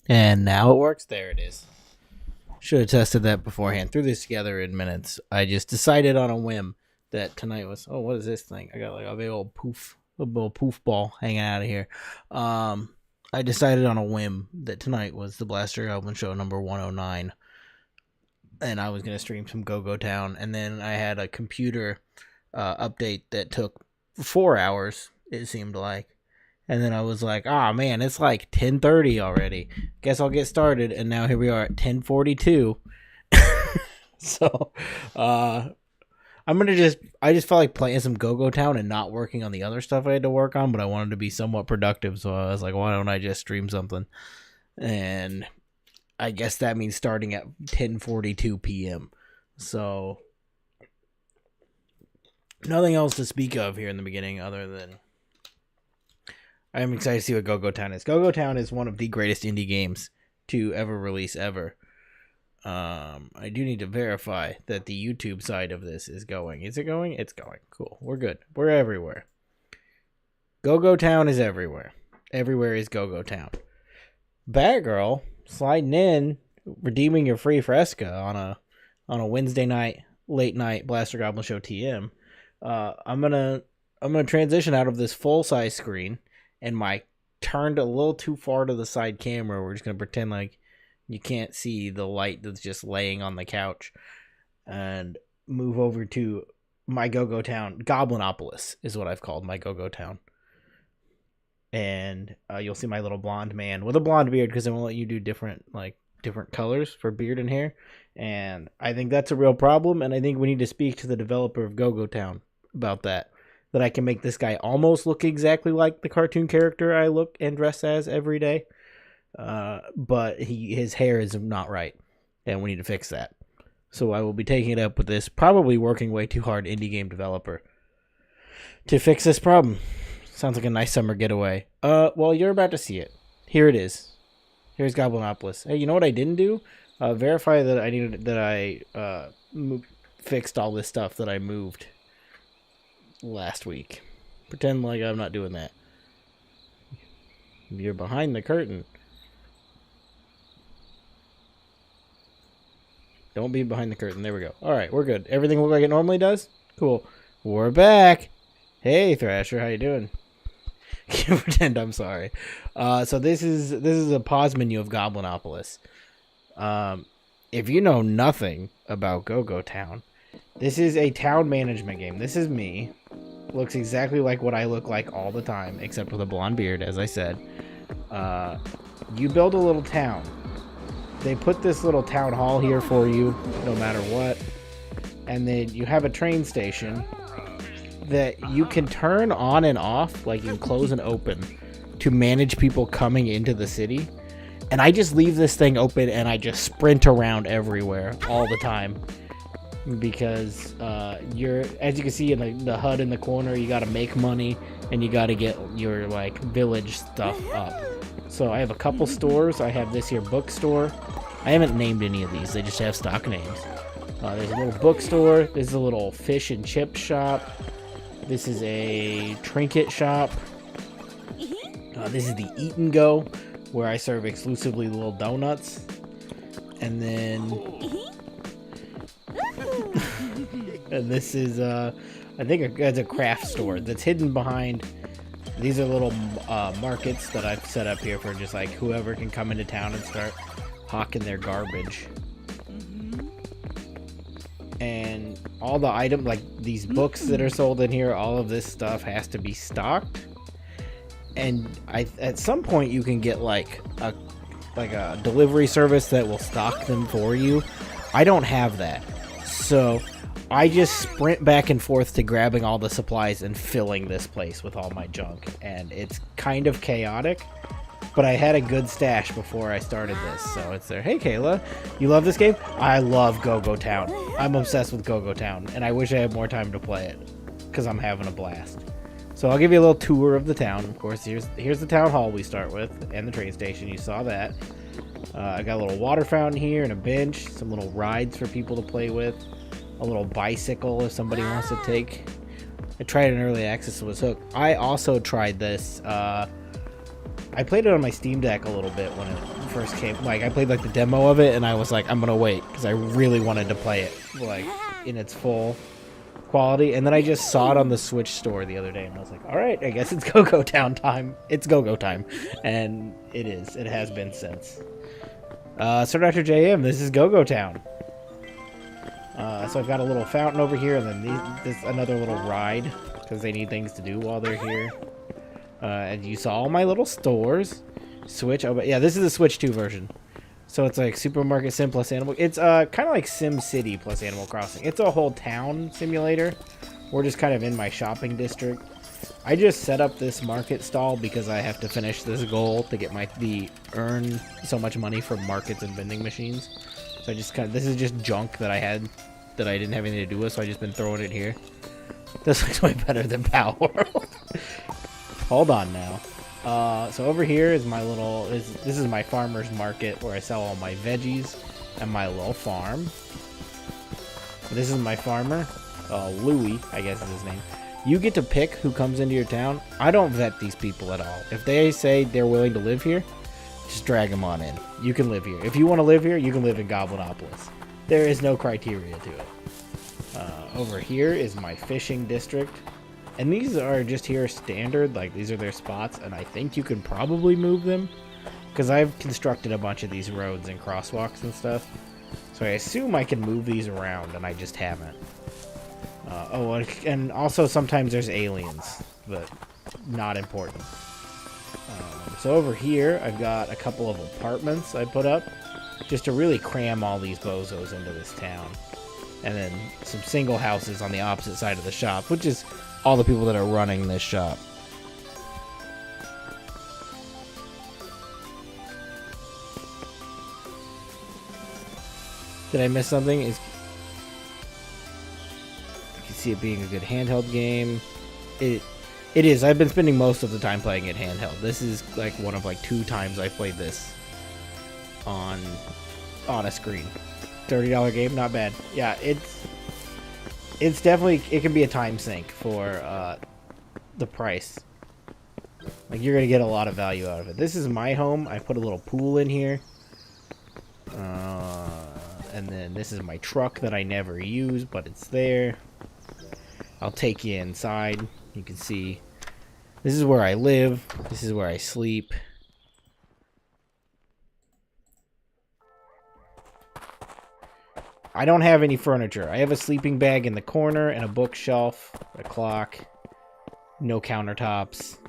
And now it works. There it is. Should have tested that beforehand. Threw this together in minutes. I just decided on a whim that tonight was. Oh, what is this thing? I got like a big old poof, a little poof ball hanging out of here. I decided on a whim that tonight was the Blaster Goblin show number 109, and I was gonna stream some Go Town. And then I had a computer update that took 4 hours. It seemed like. And then I was like, "Ah, man, it's like 10:30 already. Guess I'll get started." And now here we are at 10:42. So, I just felt like playing some Go Town and not working on the other stuff I had to work on, but I wanted to be somewhat productive. So I was like, why don't I just stream something? And I guess that means starting at 10:42 p.m. So, nothing else to speak of here in the beginning other than I am excited to see what Go Town is. Go Town is one of the greatest indie games to ever release ever. I do need to verify that the YouTube side of this is going. Is it going? It's going. Cool. We're good. We're everywhere. Go Town is everywhere. Everywhere is Go Town. Batgirl sliding in, redeeming your free Fresca on a Wednesday night, late night Blaster Goblin Show TM. I'm gonna transition out of this full size screen and my turned a little too far to the side camera. We're just gonna pretend like you can't see the light that's just laying on the couch, and move over to my Go Town. Goblinopolis is what I've called my Go Town. And you'll see my little blonde man with a blonde beard because I won't let you do different colors for beard and hair. And I think that's a real problem, and I think we need to speak to the developer of Go Town about that. That I can make this guy almost look exactly like the cartoon character I look and dress as every day. But his hair is not right, and we need to fix that. So I will be taking it up with this probably working way too hard indie game developer to fix this problem. Sounds like a nice summer getaway. Well, you're about to see it. Here it is. Here's Goblinopolis. Hey, you know what I didn't do? Verify that I fixed all this stuff that I moved last week. Pretend like I'm not doing that. You're behind the curtain. Don't be behind the curtain. There we go. All right, we're good. Everything look like it normally does? Cool. We're back. Hey, Thrasher, how you doing? Can't pretend I'm sorry. So this is a pause menu of Goblinopolis. If you know nothing about Go Town, this is a town management game. This is me. Looks exactly like what I look like all the time, except with a blonde beard, as I said. You build a little town. They put this little town hall here for you, no matter what. And then you have a train station that you can turn on and off, like you can close and open, to manage people coming into the city. And I just leave this thing open and I just sprint around everywhere all the time. Because as you can see in the HUD in the corner, you gotta make money and you gotta get your like village stuff up. So I have a couple stores. I have this here bookstore. I haven't named any of these. They just have stock names. There's a little bookstore. There's a little fish and chip shop. This is a trinket shop. This is the Eat and Go, where I serve exclusively little donuts. And then... and this is, I think it's a craft store that's hidden behind... These are little markets that I've set up here for just like whoever can come into town and start hawking their garbage. And all the items, like these books that are sold in here, all of this stuff has to be stocked. And at some point you can get like a delivery service that will stock them for you. I don't have that. So I just sprint back and forth to grabbing all the supplies and filling this place with all my junk. And it's kind of chaotic, but I had a good stash before I started this. So it's there. Hey, Kayla, you love this game? I love Go Town. I'm obsessed with Go Town, and I wish I had more time to play it because I'm having a blast. So I'll give you a little tour of the town. Of course, here's the town hall we start with, and the train station. You saw that. I got a little water fountain here and a bench, some little rides for people to play with. A little bicycle if somebody wants to take. I tried an early access and was hooked. I also tried this. I played it on my Steam Deck a little bit when it first came. Like, I played like the demo of it, and I was like, I'm gonna wait because I really wanted to play it like in its full quality. And then I just saw it on the Switch store the other day, and I was like, all right, I guess it's Go-Go Town time. It's Go-Go time, and it is. It has been since. So Dr. JM, this is Go-Go Town. So I've got a little fountain over here, and then this another little ride because they need things to do while they're here. And you saw all my little stores. Switch. Oh, but yeah, this is the Switch 2 version. So it's like Supermarket Sim plus Animal. It's kind of like Sim City plus Animal Crossing. It's a whole town simulator. We're just kind of in my shopping district. I just set up this market stall because I have to finish this goal to get earn so much money from markets and vending machines. So I just this is just junk that I had that I didn't have anything to do with, so I just been throwing it here. This looks way better than Power World. Hold on now. So over here is my little, this is my farmer's market where I sell all my veggies and my little farm. This is my farmer, Louie, I guess is his name. You get to pick who comes into your town. I don't vet these people at all. If they say they're willing to live here, just drag them on in. You can live here. If you want to live here, you can live in Goblinopolis. There is no criteria to it. Over here is my fishing district. And these are just here standard, like these are their spots, and I think you can probably move them. Because I've constructed a bunch of these roads and crosswalks and stuff. So I assume I can move these around, and I just haven't. And also sometimes there's aliens, but not important. So over here, I've got a couple of apartments I put up, just to really cram all these bozos into this town. And then some single houses on the opposite side of the shop, which is all the people that are running this shop. Did I miss something? You can see it being a good handheld game. It is. I've been spending most of the time playing it handheld. This is like one of like 2 times I played this on a screen. $30 game, not bad. Yeah, it's definitely, it can be a time sink for the price. Like, you're gonna get a lot of value out of it. This is my home. I put a little pool in here, and then this is my truck that I never use, but it's there. I'll take you inside. You can see this is where I live. This is where I sleep. I don't have any furniture. I have a sleeping bag in the corner and a bookshelf, a clock, no countertops.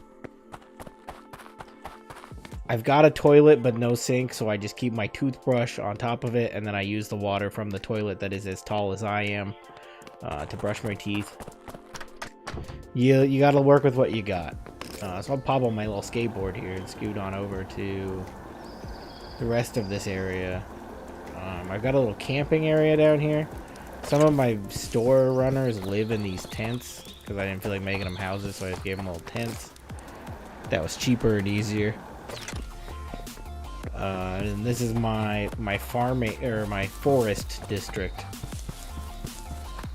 I've got a toilet but no sink, so I just keep my toothbrush on top of it, and then I use the water from the toilet that is as tall as I am to brush my teeth. You gotta work with what you got. So I'll pop on my little skateboard here and scoot on over to the rest of this area. I've got a little camping area down here. Some of my store runners live in these tents because I didn't feel like making them houses, so I just gave them little tents. That was cheaper and easier. And this is my farming or my forest district.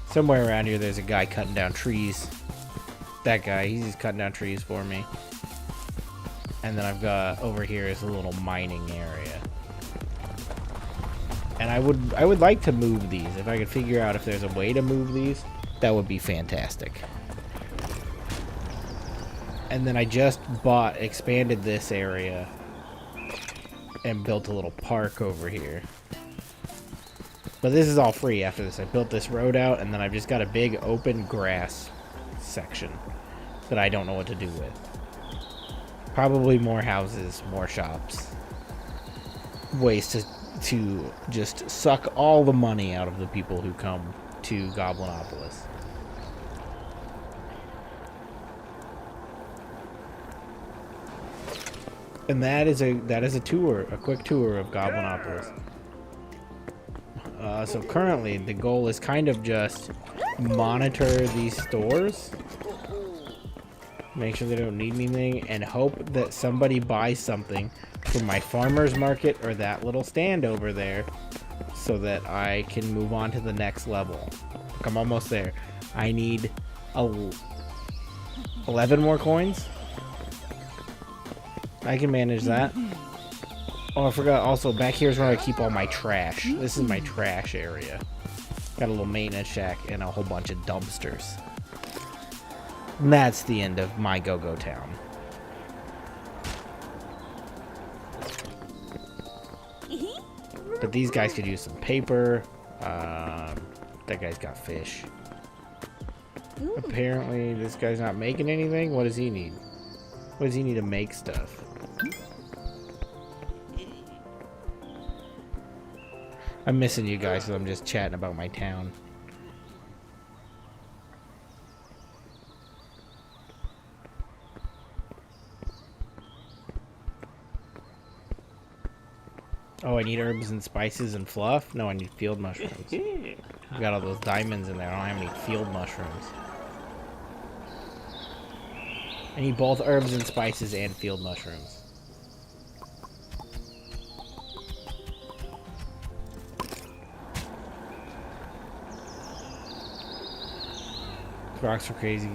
Somewhere around here, there's a guy cutting down trees. That guy, he's just cutting down trees for me. And then I've got over here is a little mining area. And I would like to move these. If I could figure out if there's a way to move these, that would be fantastic. And then I just expanded this area and built a little park over here. But this is all free after this. I built this road out, and then I've just got a big open grass section that I don't know what to do with. Probably more houses, more shops. Ways to just suck all the money out of the people who come to Goblinopolis. And that is a tour, a quick tour of Goblinopolis. So currently the goal is kind of just monitor these stores, make sure they don't need anything, and hope that somebody buys something from my farmer's market or that little stand over there so that I can move on to the next level. Look, I'm almost there. I need 11 more coins. I can manage that. Oh, I forgot. Also, back here is where I keep all my trash. This is my trash area. Got a little maintenance shack and a whole bunch of dumpsters. And that's the end of my go-go town. But these guys could use some paper. That guy's got fish. Apparently, this guy's not making anything. What does he need? What does he need to make stuff? I'm missing you guys, so I'm just chatting about my town. Oh, I need herbs and spices and fluff? No, I need field mushrooms. I've got all those diamonds in there. I don't have any field mushrooms. I need both herbs and spices and field mushrooms. Rocks are crazy.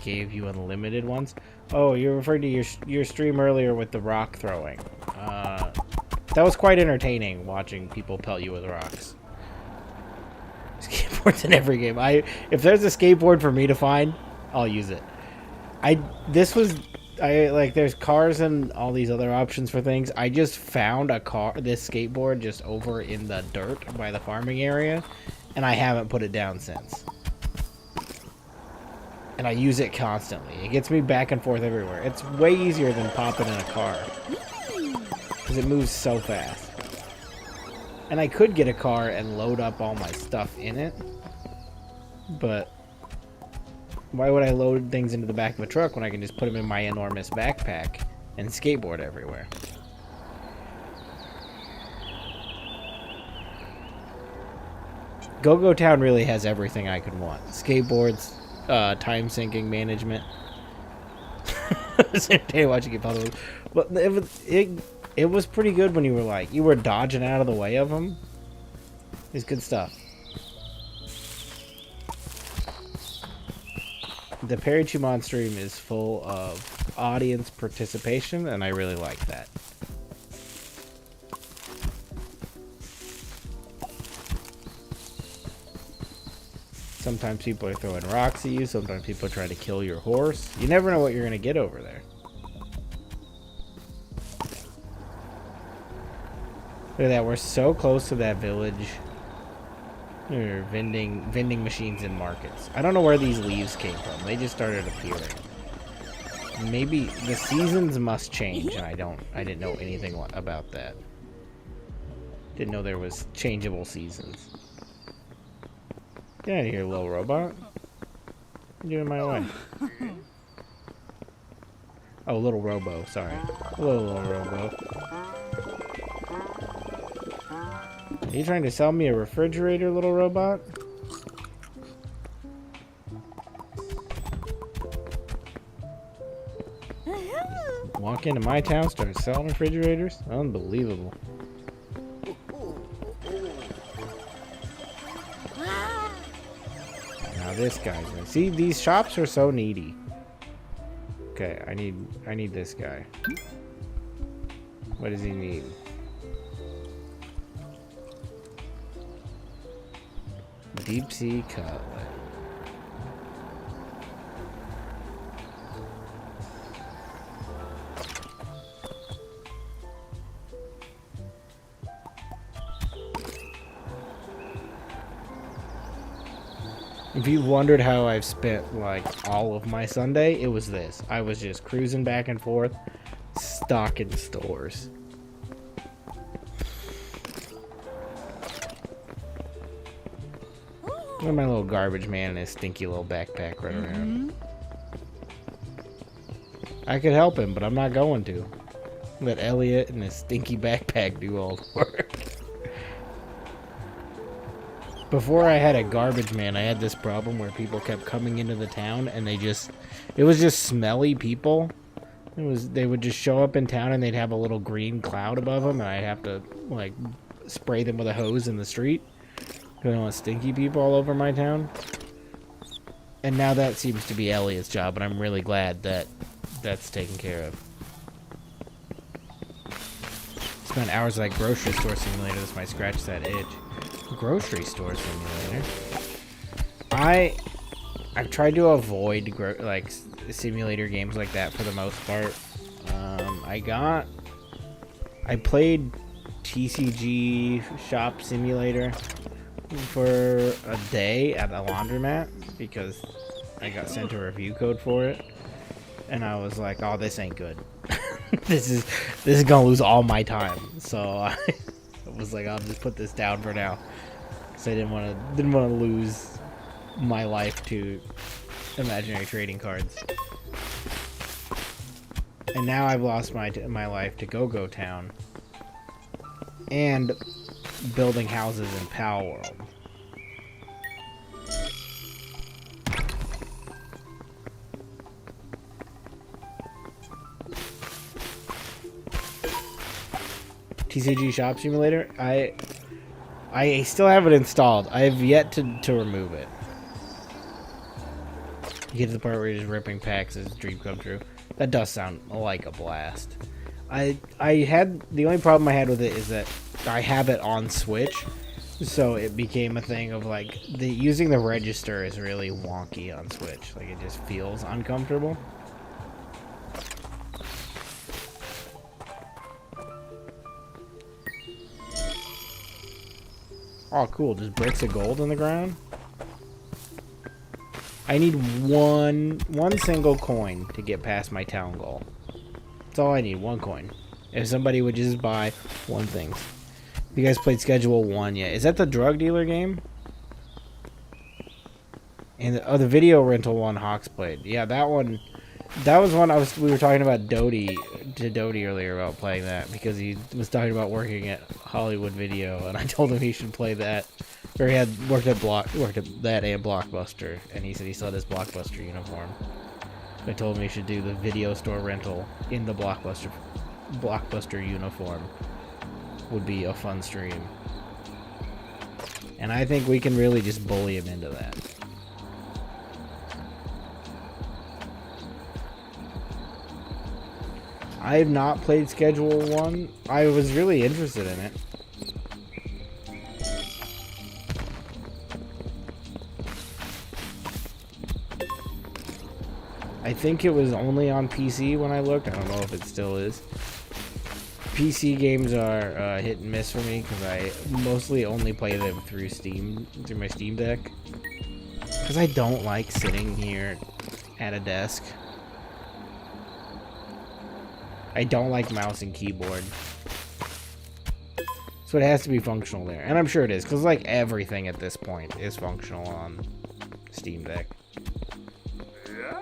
Gave you unlimited ones. Oh, you referred to your stream earlier with the rock throwing. That was quite entertaining, watching people pelt you with rocks. Skateboards in every game. If there's a skateboard for me to find, I'll use it. There's cars and all these other options for things. I just found this skateboard just over in the dirt by the farming area, and I haven't put it down since. And I use it constantly. It gets me back and forth everywhere. It's way easier than popping in a car, because it moves so fast. And I could get a car and load up all my stuff in it, but why would I load things into the back of a truck when I can just put them in my enormous backpack and skateboard everywhere? Go-Go Town really has everything I could want. Skateboards, time sinking management. It's entertaining watching it puzzles. But it was pretty good when you were dodging out of the way of them. It's good stuff. The Perichumon stream is full of audience participation, and I really like that. Sometimes people are throwing rocks at you, sometimes people are trying to kill your horse. You never know what you're going to get over there. Look at that, we're so close to that village. There are vending machines in markets. I don't know where these leaves came from. They just started appearing. Maybe the seasons must change, and I didn't know anything about that. Didn't know there was changeable seasons. Get out of here, little robot. You're getting in my way. Oh, little robo, sorry. Little robo. Are you trying to sell me a refrigerator, little robot? Walk into my town, start selling refrigerators? Unbelievable. Now this guy's in. See, these shops are so needy. Okay, I need this guy. What does he need? Deep sea cutlet. If you wondered how I've spent like all of my Sunday, it was this. I was just cruising back and forth, stocking stores. Look at my little garbage man and his stinky little backpack right around. I could help him, but I'm not going to. Let Elliot and his stinky backpack do all the work. Before I had a garbage man, I had this problem where people kept coming into the town and it was just smelly people. They would just show up in town and they'd have a little green cloud above them, and I'd have to like spray them with a hose in the street. I don't want stinky people all over my town. And now that seems to be Elliot's job, and I'm really glad that that's taken care of. spent hours at grocery store simulator. This might scratch that itch. Grocery store simulator. I've tried to avoid like simulator games like that for the most part. I played TCG Shop Simulator for a day at a laundromat because I got sent a review code for it, and I was like, "Oh, this ain't good. this is gonna lose all my time." So I was like, "I'll just put this down for now," because I didn't want to lose my life to imaginary trading cards. And now I've lost my life to Go-Go Town and building houses in Pal World. TCG Shop Simulator. I still have it installed. I have yet to remove it. You get to the part where you're just ripping packs as a dream come true. That does sound like a blast. The only problem I had with it is that I have it on Switch, so it became a thing of like using the register is really wonky on Switch. Like it just feels uncomfortable. Oh, cool! Just bricks of gold in the ground. I need one single coin to get past my town goal. That's all I need, one coin. If somebody would just buy one thing. You guys played Schedule 1 yet? Is that the drug dealer game? And the video rental one Hawks played. Yeah, that one. That was one we were talking about Doty earlier about playing that because he was talking about working at Hollywood Video, and I told him he should play that. Or he had worked at that and Blockbuster, and he said he still had his Blockbuster uniform. I told him he should do the video store rental in the Blockbuster uniform. Would be a fun stream. And I think we can really just bully him into that. I have not played Schedule 1. I was really interested in it. I think it was only on PC when I looked. I don't know if it still is. PC games are hit and miss for me because I mostly only play them through my Steam Deck. Because I don't like sitting here at a desk. I don't like mouse and keyboard. So it has to be functional there. And I'm sure it is, because like everything at this point is functional on Steam Deck. Yeah.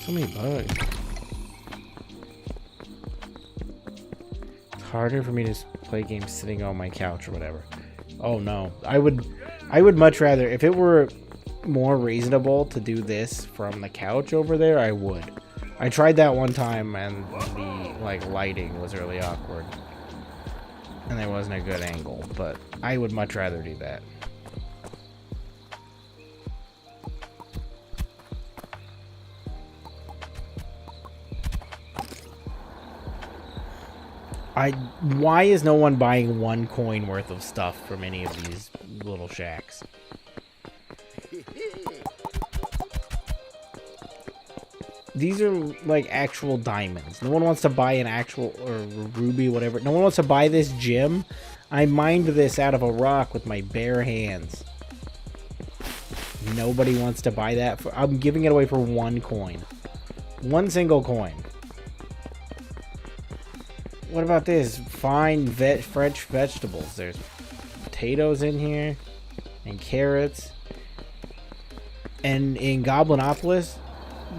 So many bugs. It's harder for me to play games sitting on my couch or whatever. Oh no. I would much rather, if it were more reasonable to do this from the couch over there, I would. I tried that one time and the lighting was really awkward. And there wasn't a good angle, but I would much rather do that. Why is no one buying one coin worth of stuff from any of these little shacks? These are like actual diamonds. No one wants to buy an actual, or ruby, whatever. No one wants to buy this gem. I mined this out of a rock with my bare hands. Nobody wants to buy that. I'm giving it away for one coin. One single coin. What about this? Fine fresh vegetables. There's potatoes in here. And carrots. And in Goblinopolis,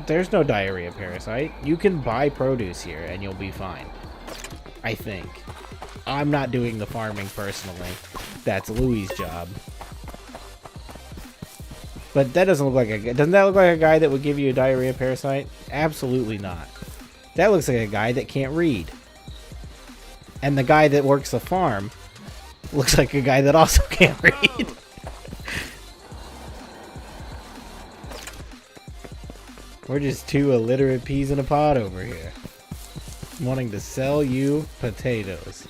there's no diarrhea parasite. You can buy produce here and you'll be fine. I think. I'm not doing the farming personally. That's Louie's job. But that doesn't look like doesn't that look like a guy that would give you a diarrhea parasite? Absolutely not. That looks like a guy that can't read. And the guy that works the farm looks like a guy that also can't read. We're just two illiterate peas in a pod over here. Wanting to sell you potatoes.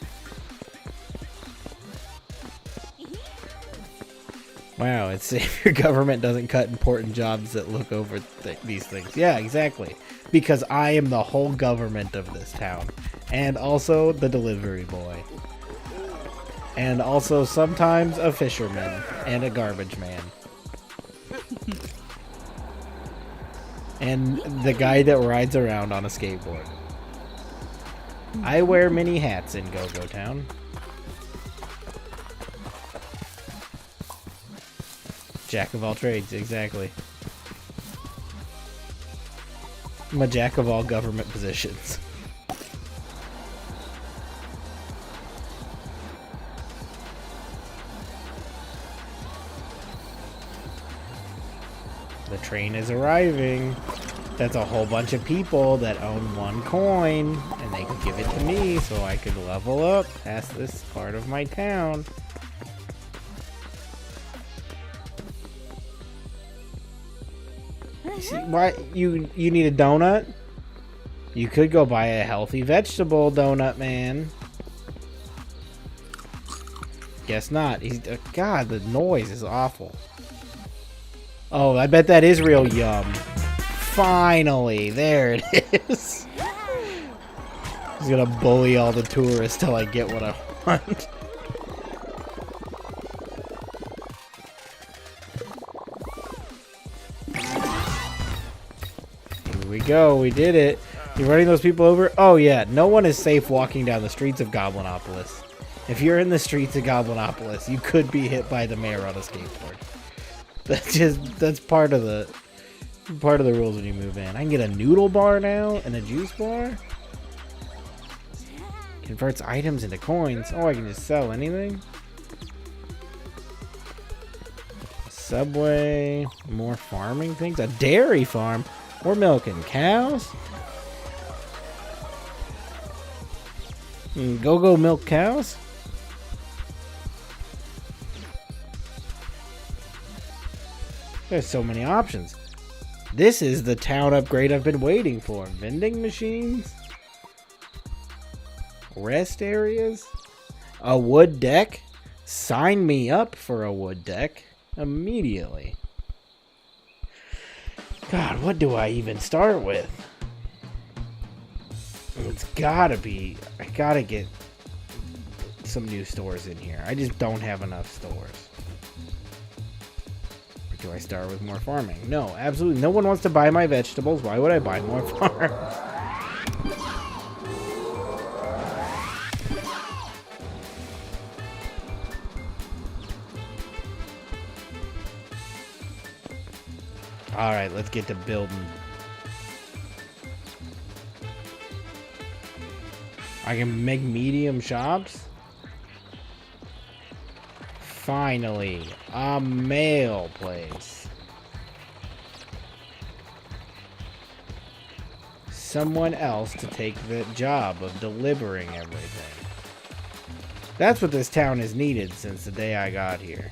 Wow, it's if your government doesn't cut important jobs that look over these things. Yeah, exactly. Because I am the whole government of this town. And also the delivery boy. And also sometimes a fisherman. And a garbage man. And the guy that rides around on a skateboard. I wear many hats in Go-Go Town. Jack of all trades, exactly. I'm a jack of all government positions. The train is arriving. That's a whole bunch of people that own one coin, and they could give it to me so I could level up past this part of my town. See, why you need a donut? You could go buy a healthy vegetable donut, man. Guess not. God, the noise is awful. Oh, I bet that is real yum. Finally, there it is. He's gonna bully all the tourists till I get what I want. Here we go, we did it. You running those people over? Oh yeah, no one is safe walking down the streets of Goblinopolis. If you're in the streets of Goblinopolis, you could be hit by the mayor on a skateboard. That's part of the rules when you move in. I can get a noodle bar now and a juice bar. Converts items into coins. Oh, I can just sell anything. Subway, more farming things. A dairy farm. We're milking cows. Go milk cows. There's so many options. This is the town upgrade I've been waiting for. Vending machines. Rest areas. A wood deck. Sign me up for a wood deck immediately. God, what do I even start with? It's gotta be... I gotta get some new stores in here. I just don't have enough stores. Or do I start with more farming? No, absolutely. No one wants to buy my vegetables. Why would I buy more farms? Alright, let's get to building. I can make medium shops? Finally, a mail place. Someone else to take the job of delivering everything. That's what this town has needed since the day I got here.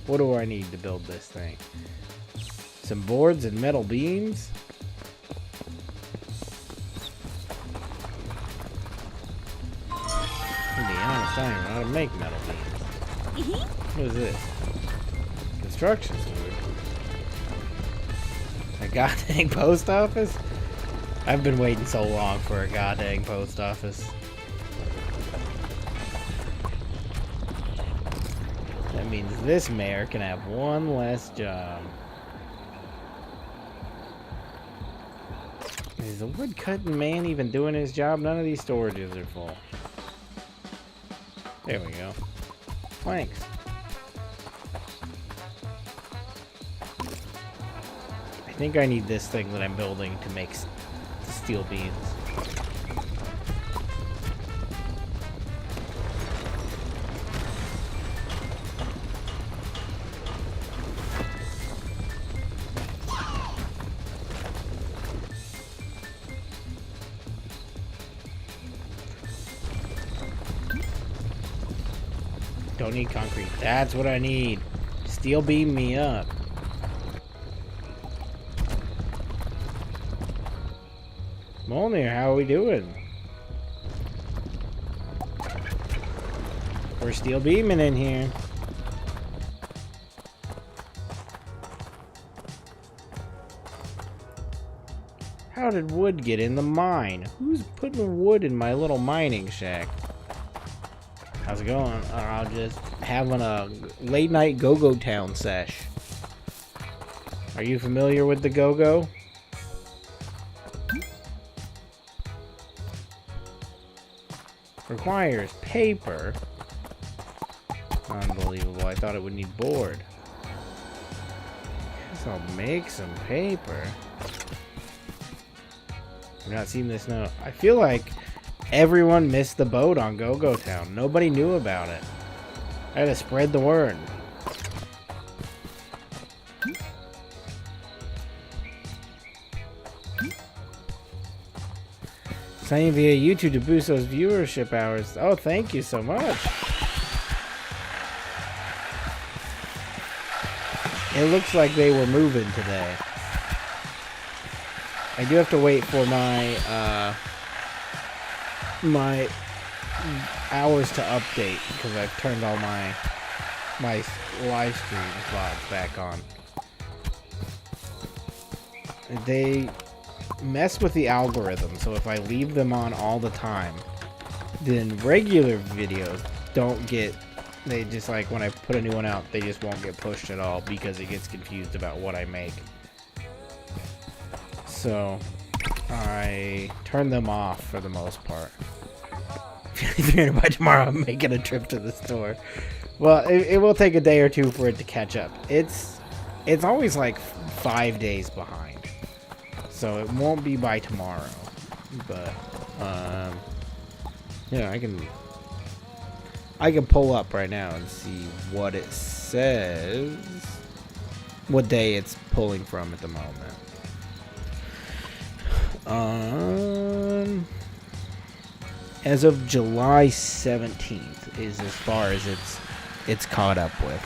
What do I need to build this thing? Some boards and metal beams? To be honest, I don't know how to make metal beams. What is this? Construction store. A goddamn post office? I've been waiting so long for a goddamn post office. That means this mayor can have one less job. Is the woodcutting man even doing his job? None of these storages are full. There we go. Planks. I think I need this thing that I'm building to make steel beams. Don't need concrete. That's what I need. Steel beam me up. Molnir, how are we doing? We're still beaming in here. How did wood get in the mine? Who's putting wood in my little mining shack? How's it going? I'm just having a late night go-go town sesh. Are you familiar with the go-go? Requires paper. Unbelievable. I thought it would need board. Guess I'll make some paper. I've not seen this note. I feel like everyone missed the boat on Go-Go Town. Nobody knew about it. I had to spread the word. Signing via YouTube to boost those viewership hours. Oh, thank you so much. It looks like they were moving today. I do have to wait for my my hours to update because I've turned all my live stream vlogs back on. They mess with the algorithm, so if I leave them on all the time, then regular videos don't get, they just, like, when I put a new one out, they just won't get pushed at all because it gets confused about what I make. So I turn them off for the most part. 300 by tomorrow, I'm making a trip to the store. Well, it will take a day or two for it to catch up. It's always like 5 days behind, so it won't be by tomorrow. But yeah, I can pull up right now and see what it says, what day it's pulling from at the moment. As of July 17th is as far as it's caught up with.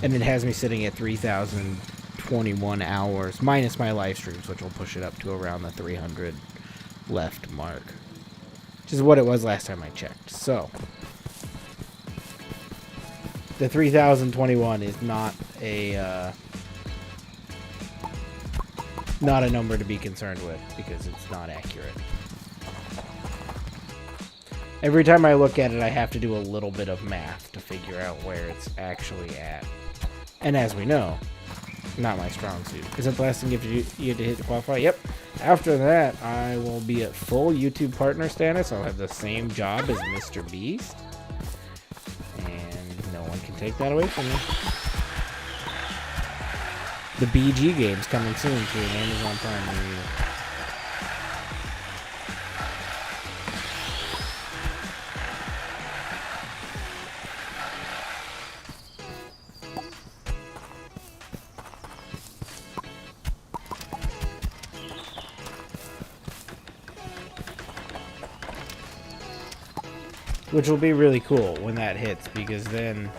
And it has me sitting at 3,021 hours, minus my live streams, which will push it up to around the 300 left mark. Which is what it was last time I checked. So, the 3,021 is not a number to be concerned with because it's not accurate. Every time I look at it, I have to do a little bit of math to figure out where it's actually at. And as we know, not my strong suit. Is it the last thing you have to hit to qualify? Yep. After that, I will be at full YouTube partner status. I'll have the same job as Mr. Beast. And no one can take that away from me. The BG game's coming soon to an Amazon Prime review. Which will be really cool when that hits, because then,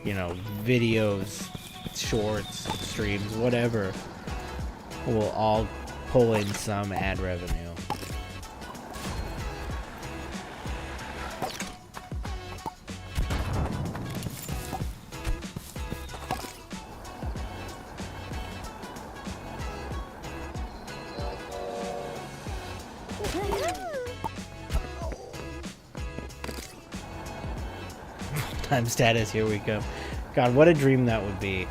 you know, videos, shorts, streams, whatever, will all pull in some ad revenue. Time status, here we go. God, what a dream that would be.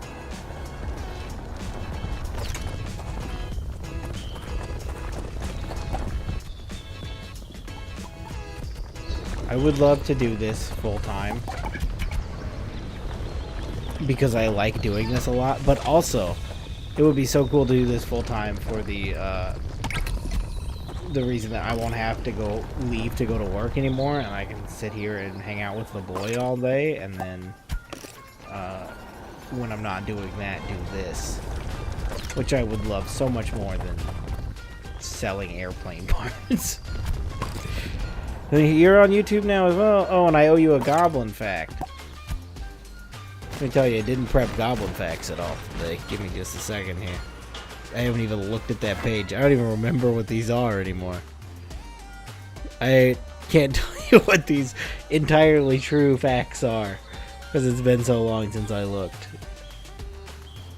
I would love to do this full time because I like doing this a lot, but also it would be so cool to do this full time for the reason that I won't have to leave to go to work anymore, and I can sit here and hang out with the boy all day, and then when I'm not doing that, do this, which I would love so much more than selling airplane parts. You're on YouTube now as well? Oh, and I owe you a goblin fact. Let me tell you, I didn't prep goblin facts at all today. Give me just a second here. I haven't even looked at that page. I don't even remember what these are anymore. I can't tell you what these entirely true facts are because it's been so long since I looked.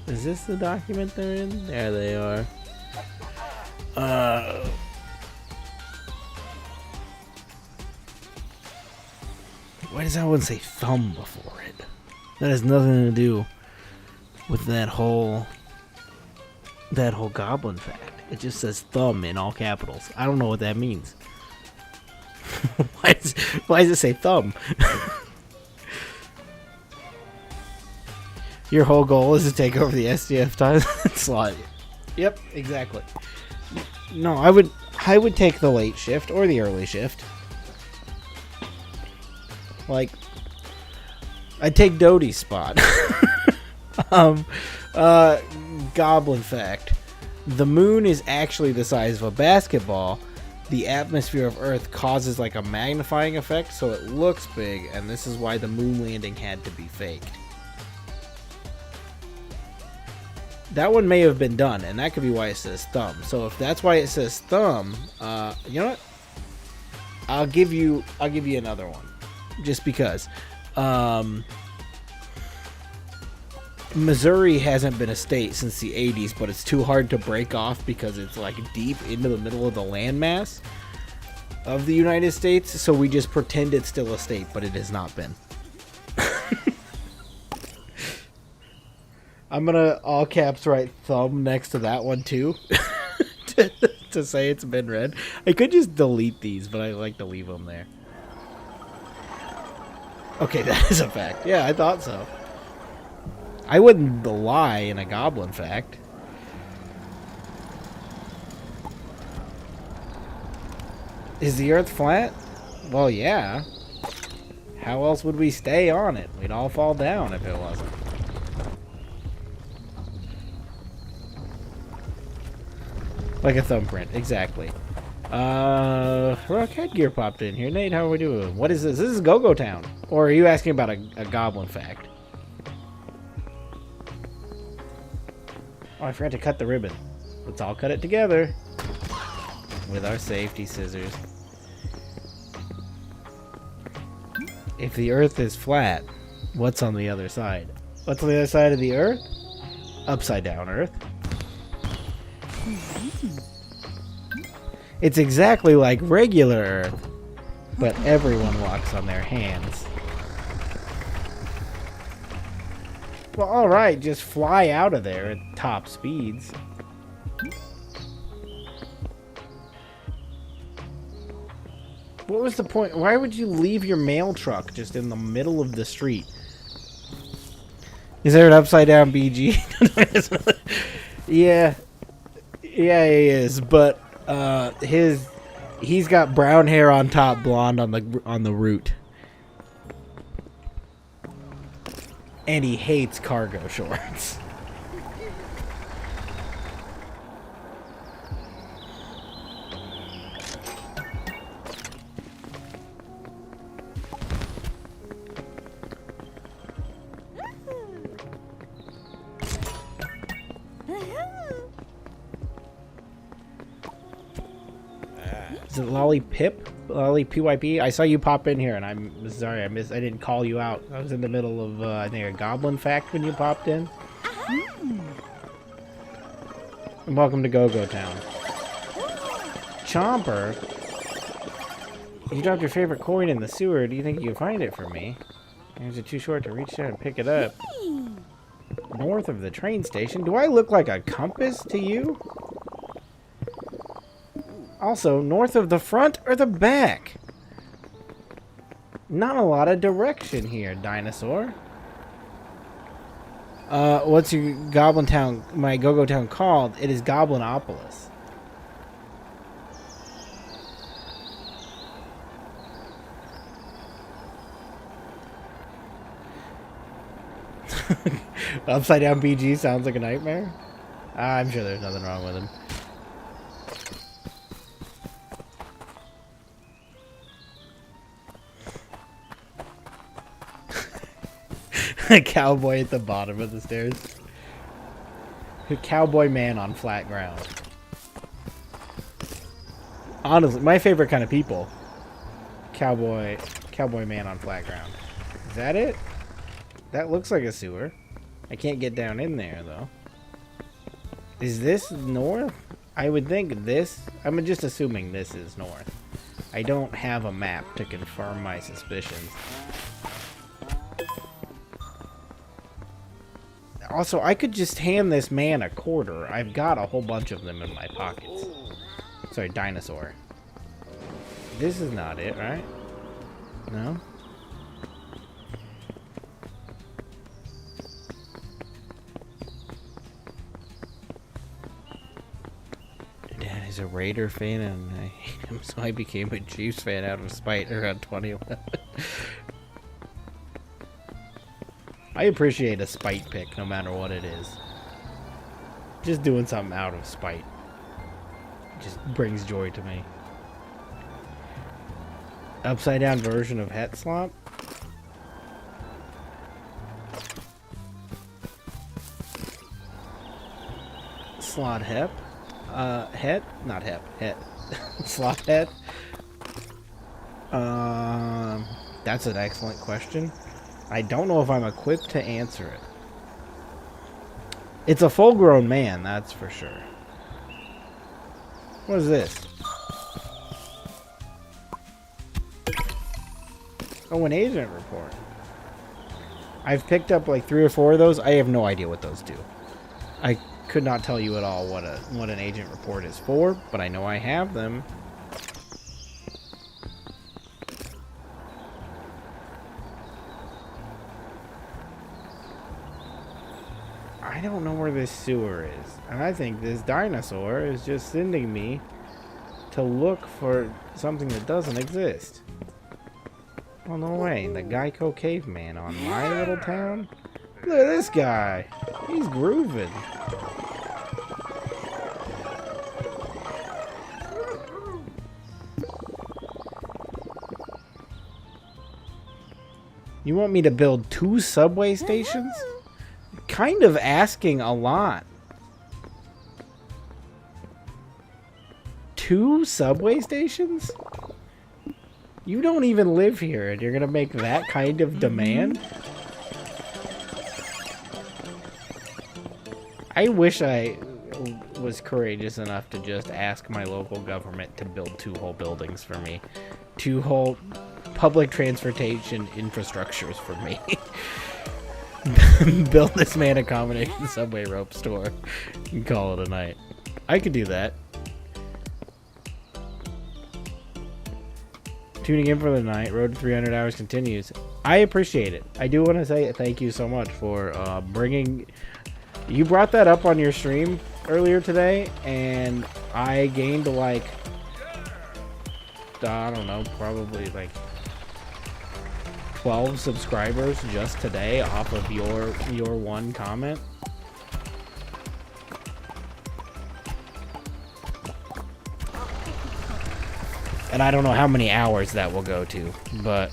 Is this the document they're in? There they are. Why does that one say thumb before it? That has nothing to do with that whole goblin fact. It just says thumb in all capitals. I don't know what that means. Why does it say thumb? Your whole goal is to take over the SDF time slot. Yep, exactly. No, I would take the late shift or the early shift. Like, I'd take Doty's spot. Goblin fact. The moon is actually the size of a basketball. The atmosphere of Earth causes like a magnifying effect, so it looks big, and this is why the moon landing had to be faked. That one may have been done, and that could be why it says thumb. So if that's why it says thumb, you know what? I'll give you another one, just because. Missouri hasn't been a state since the 80s, but it's too hard to break off because it's like deep into the middle of the landmass of the United States, so we just pretend it's still a state, but it has not been. I'm gonna all caps write thumb next to that one too to say it's been read. I could just delete these, but I like to leave them there. Okay, that is a fact. Yeah, I thought so. I wouldn't lie in a goblin fact. Is the Earth flat? Well, yeah. How else would we stay on it? We'd all fall down if it wasn't. Like a thumbprint, exactly. Rock Headgear popped in here. Nate, how are we doing? What is this? This is Go-Go Town. Or are you asking about a goblin fact? Oh, I forgot to cut the ribbon. Let's all cut it together with our safety scissors. If the Earth is flat, what's on the other side? What's on the other side of the Earth? Upside down Earth. It's exactly like regular Earth, but everyone walks on their hands. Well, alright, just fly out of there at top speeds. What was the point? Why would you leave your mail truck just in the middle of the street? Is there an upside down BG? Yeah. Yeah, he is, but he's got brown hair on top, blonde on the root. And he hates cargo shorts. Is it Lolly Pip? Lolly PYP? I saw you pop in here, and I'm sorry I didn't call you out. I was in the middle of I think a goblin fact when you popped in. And welcome to Go-Go Town. Chomper, you dropped your favorite coin in the sewer. Do you think you can find it for me? Is it too short to reach down and pick it up? North of the train station. Do I look like a compass to you? Also, north of the front or the back? Not a lot of direction here, dinosaur. What's your Goblin Town, my Go-Go Town called? It is Goblinopolis. Upside down BG sounds like a nightmare? I'm sure there's nothing wrong with him. A cowboy at the bottom of the stairs. Cowboy man on flat ground. Honestly, my favorite kind of people. Cowboy man on flat ground. Is that it? That looks like a sewer. I can't get down in there, though. Is this north? I would think this... I'm just assuming this is north. I don't have a map to confirm my suspicions. Also, I could just hand this man a quarter. I've got a whole bunch of them in my pockets. Sorry, dinosaur. This is not it, right? No? Dad is a Raider fan and I hate him, so I became a Chiefs fan out of spite around 2011. I appreciate a spite pick no matter what it is. Just doing something out of spite just brings joy to me. Upside down version of Het Slop. Slot Hep. Het? Not Hep. Het. Slot Het. That's an excellent question. I don't know if I'm equipped to answer it. It's a full-grown man, that's for sure. What is this? Oh, an agent report. I've picked up like 3 or 4 of those. I have no idea what those do. I could not tell you at all what an agent report is for, but I know I have them. I don't know where this sewer is, and I think this dinosaur is just sending me to look for something that doesn't exist. Oh, no way. The Geico caveman on my little town? Look at this guy. He's grooving. You want me to build 2 subway stations? Kind of asking a lot. 2 subway stations? You don't even live here and you're gonna make that kind of demand? I wish I was courageous enough to just ask my local government to build 2 whole buildings for me. 2 whole public transportation infrastructures for me. Build this man a combination subway rope store and call it a night. I could do that. Tuning in for the night. Road to 300 hours continues. I appreciate it. I do want to say thank you so much for bringing... You brought that up on your stream earlier today, and I gained like... I don't know, probably like 12 subscribers just today off of your one comment. And I don't know how many hours that will go to, but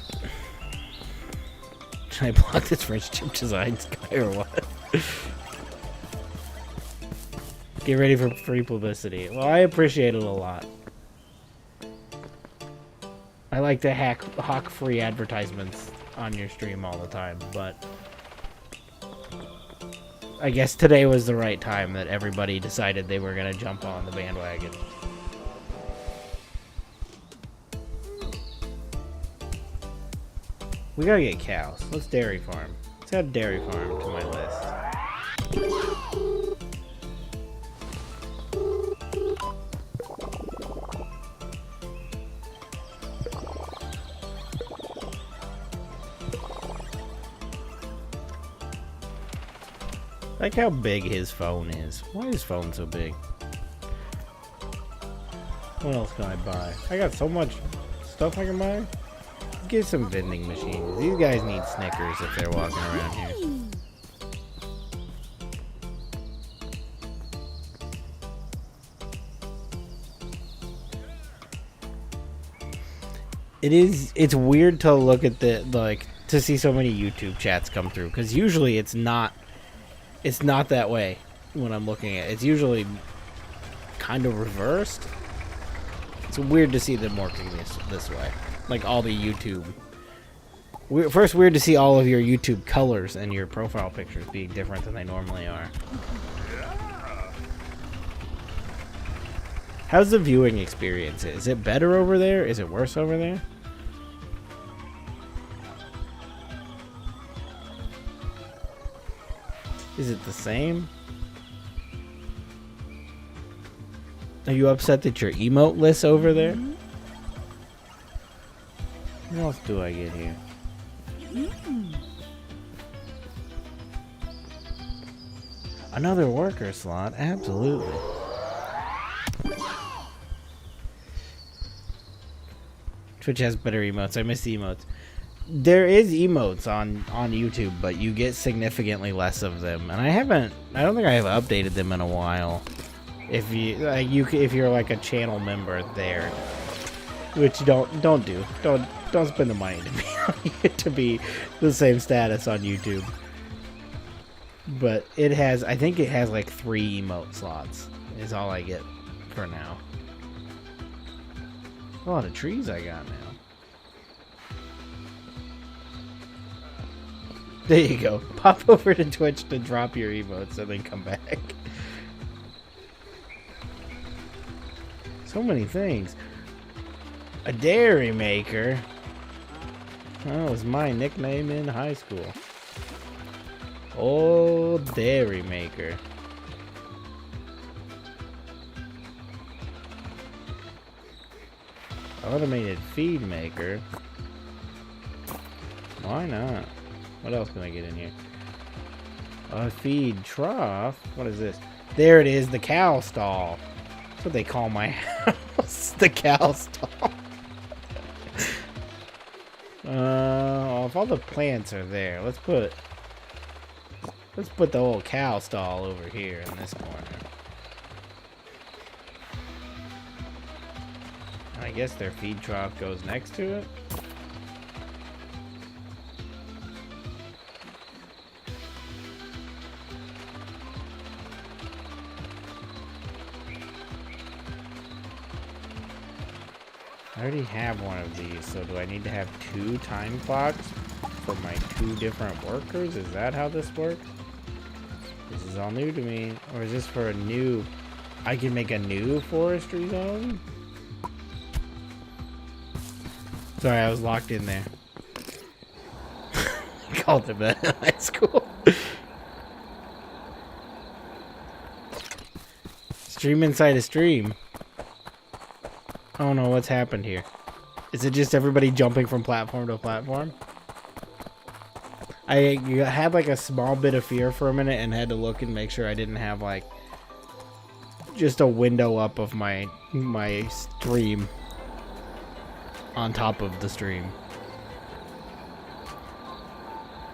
should I block this French chip designs guy or what? Get ready for free publicity. Well, I appreciate it a lot. I like to hawk free advertisements on your stream all the time, but I guess today was the right time that everybody decided they were going to jump on the bandwagon. We gotta get cows. Let's dairy farm. Let's add dairy farm to my list. I like how big his phone is. Why is his phone so big? What else can I buy? I got so much stuff I can buy. Get some vending machines. These guys need Snickers if they're walking around here. It's weird to look at to see so many YouTube chats come through, because usually it's not that way. when I'm looking at it. It's usually kind of reversed. It's weird to see them working this way. Like all the YouTube. First, weird to see all of your YouTube colors and your profile pictures being different than they normally are. How's the viewing experience? Is it better over there? Is it worse over there? Is it the same? Are you upset that your emote list's over there? What else do I get here? Another worker slot? Absolutely. Twitch has better emotes. I miss the emotes. There is emotes on YouTube, but you get significantly less of them. And I don't think I have updated them in a while. If you're like a channel member there, which don't spend the money to be the same status on YouTube. But I think it has like 3 emote slots is all I get for now. A lot of trees I got now. There you go. Pop over to Twitch to drop your emotes and then come back. So many things. A dairy maker. That was my nickname in high school. Old dairy maker. Automated feed maker. Why not? What else can I get in here? A feed trough. What is this? There it is, the cow stall. That's what they call my house. The cow stall. If all the plants are there, let's put the old cow stall over here in this corner. I guess their feed trough goes next to it. I already have one of these, so do I need to have 2 time clocks for my 2 different workers? Is that how this works? This is all new to me. Or is this for a new... I can make a new forestry zone? Sorry, I was locked in there. Called it that in high school. Stream inside a stream. I don't know what's happened here. Is it just everybody jumping from platform to platform? I had like a small bit of fear for a minute and had to look and make sure I didn't have like just a window up of my stream on top of the stream.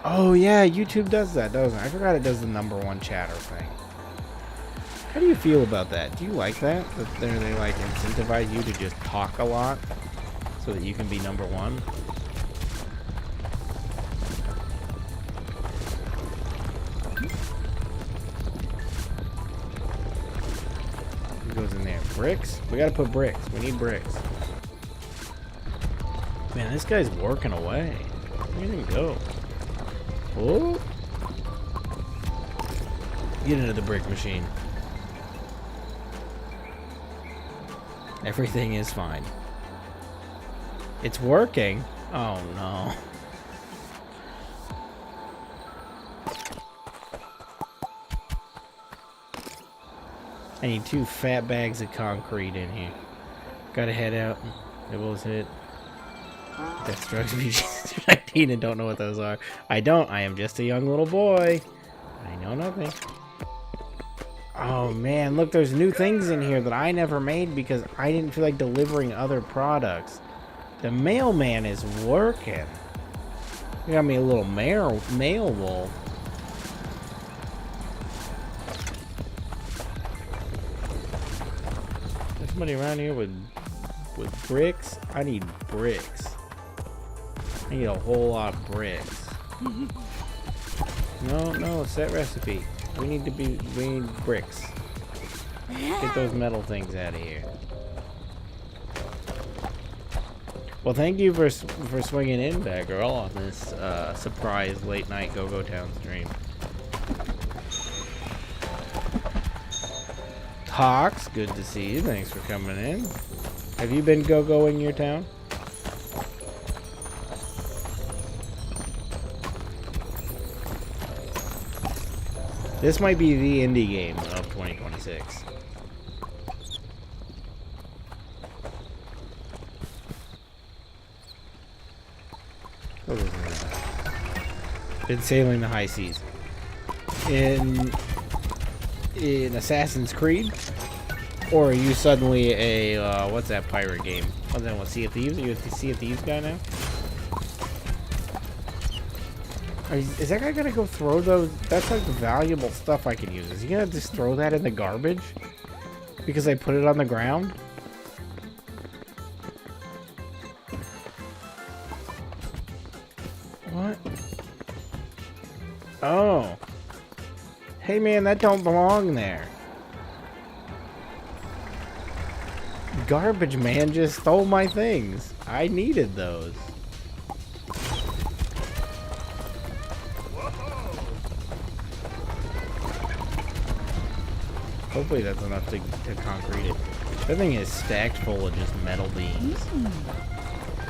Oh yeah, YouTube does that, doesn't it? I forgot it does the #1 chatter thing. How do you feel about that? Do you like that? That they like incentivize you to just talk a lot so that you can be #1? Who goes in there? Bricks? We gotta put bricks. We need bricks. Man, this guy's working away. Where did he go? Oh! Get into the brick machine. Everything is fine. It's working. Oh no. I need 2 fat bags of concrete in here. Gotta head out. Nibbles hit. Death drugs PG 19 and don't know what those are. I don't. I am just a young little boy. I know nothing. Oh man, look, there's new things in here that I never made because I didn't feel like delivering other products. The mailman is working. You got me a little mail wolf. There's somebody around here with bricks. I need bricks. I need a whole lot of bricks. No, set recipe. We need bricks. Get those metal things out of here. Well, thank you for swinging in, Bad Girl, on this surprise late night Go-Go Town stream. Hawks, good to see you. Thanks for coming in. Have you been go-going your town? This might be the indie game of 2026. Been sailing the high seas. In Assassin's Creed? Or are you suddenly a, what's that pirate game? What's that one, Sea of Thieves? Are you a Sea of Thieves guy now? Is that guy gonna go throw those? That's like valuable stuff I can use. Is he gonna just throw that in the garbage? Because I put it on the ground? What? Oh. Hey man, that don't belong there. Garbage man just stole my things. I needed those. Hopefully that's enough to concrete it. That thing is stacked full of just metal beams.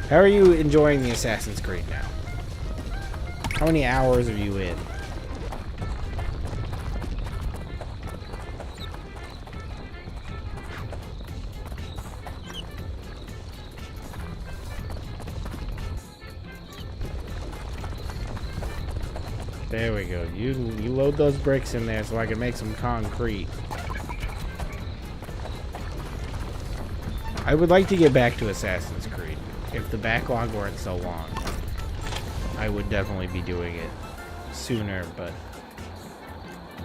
How are you enjoying the Assassin's Creed now? How many hours are you in? There we go. You load those bricks in there so I can make some concrete. I would like to get back to Assassin's Creed. If the backlog weren't so long, I would definitely be doing it sooner, but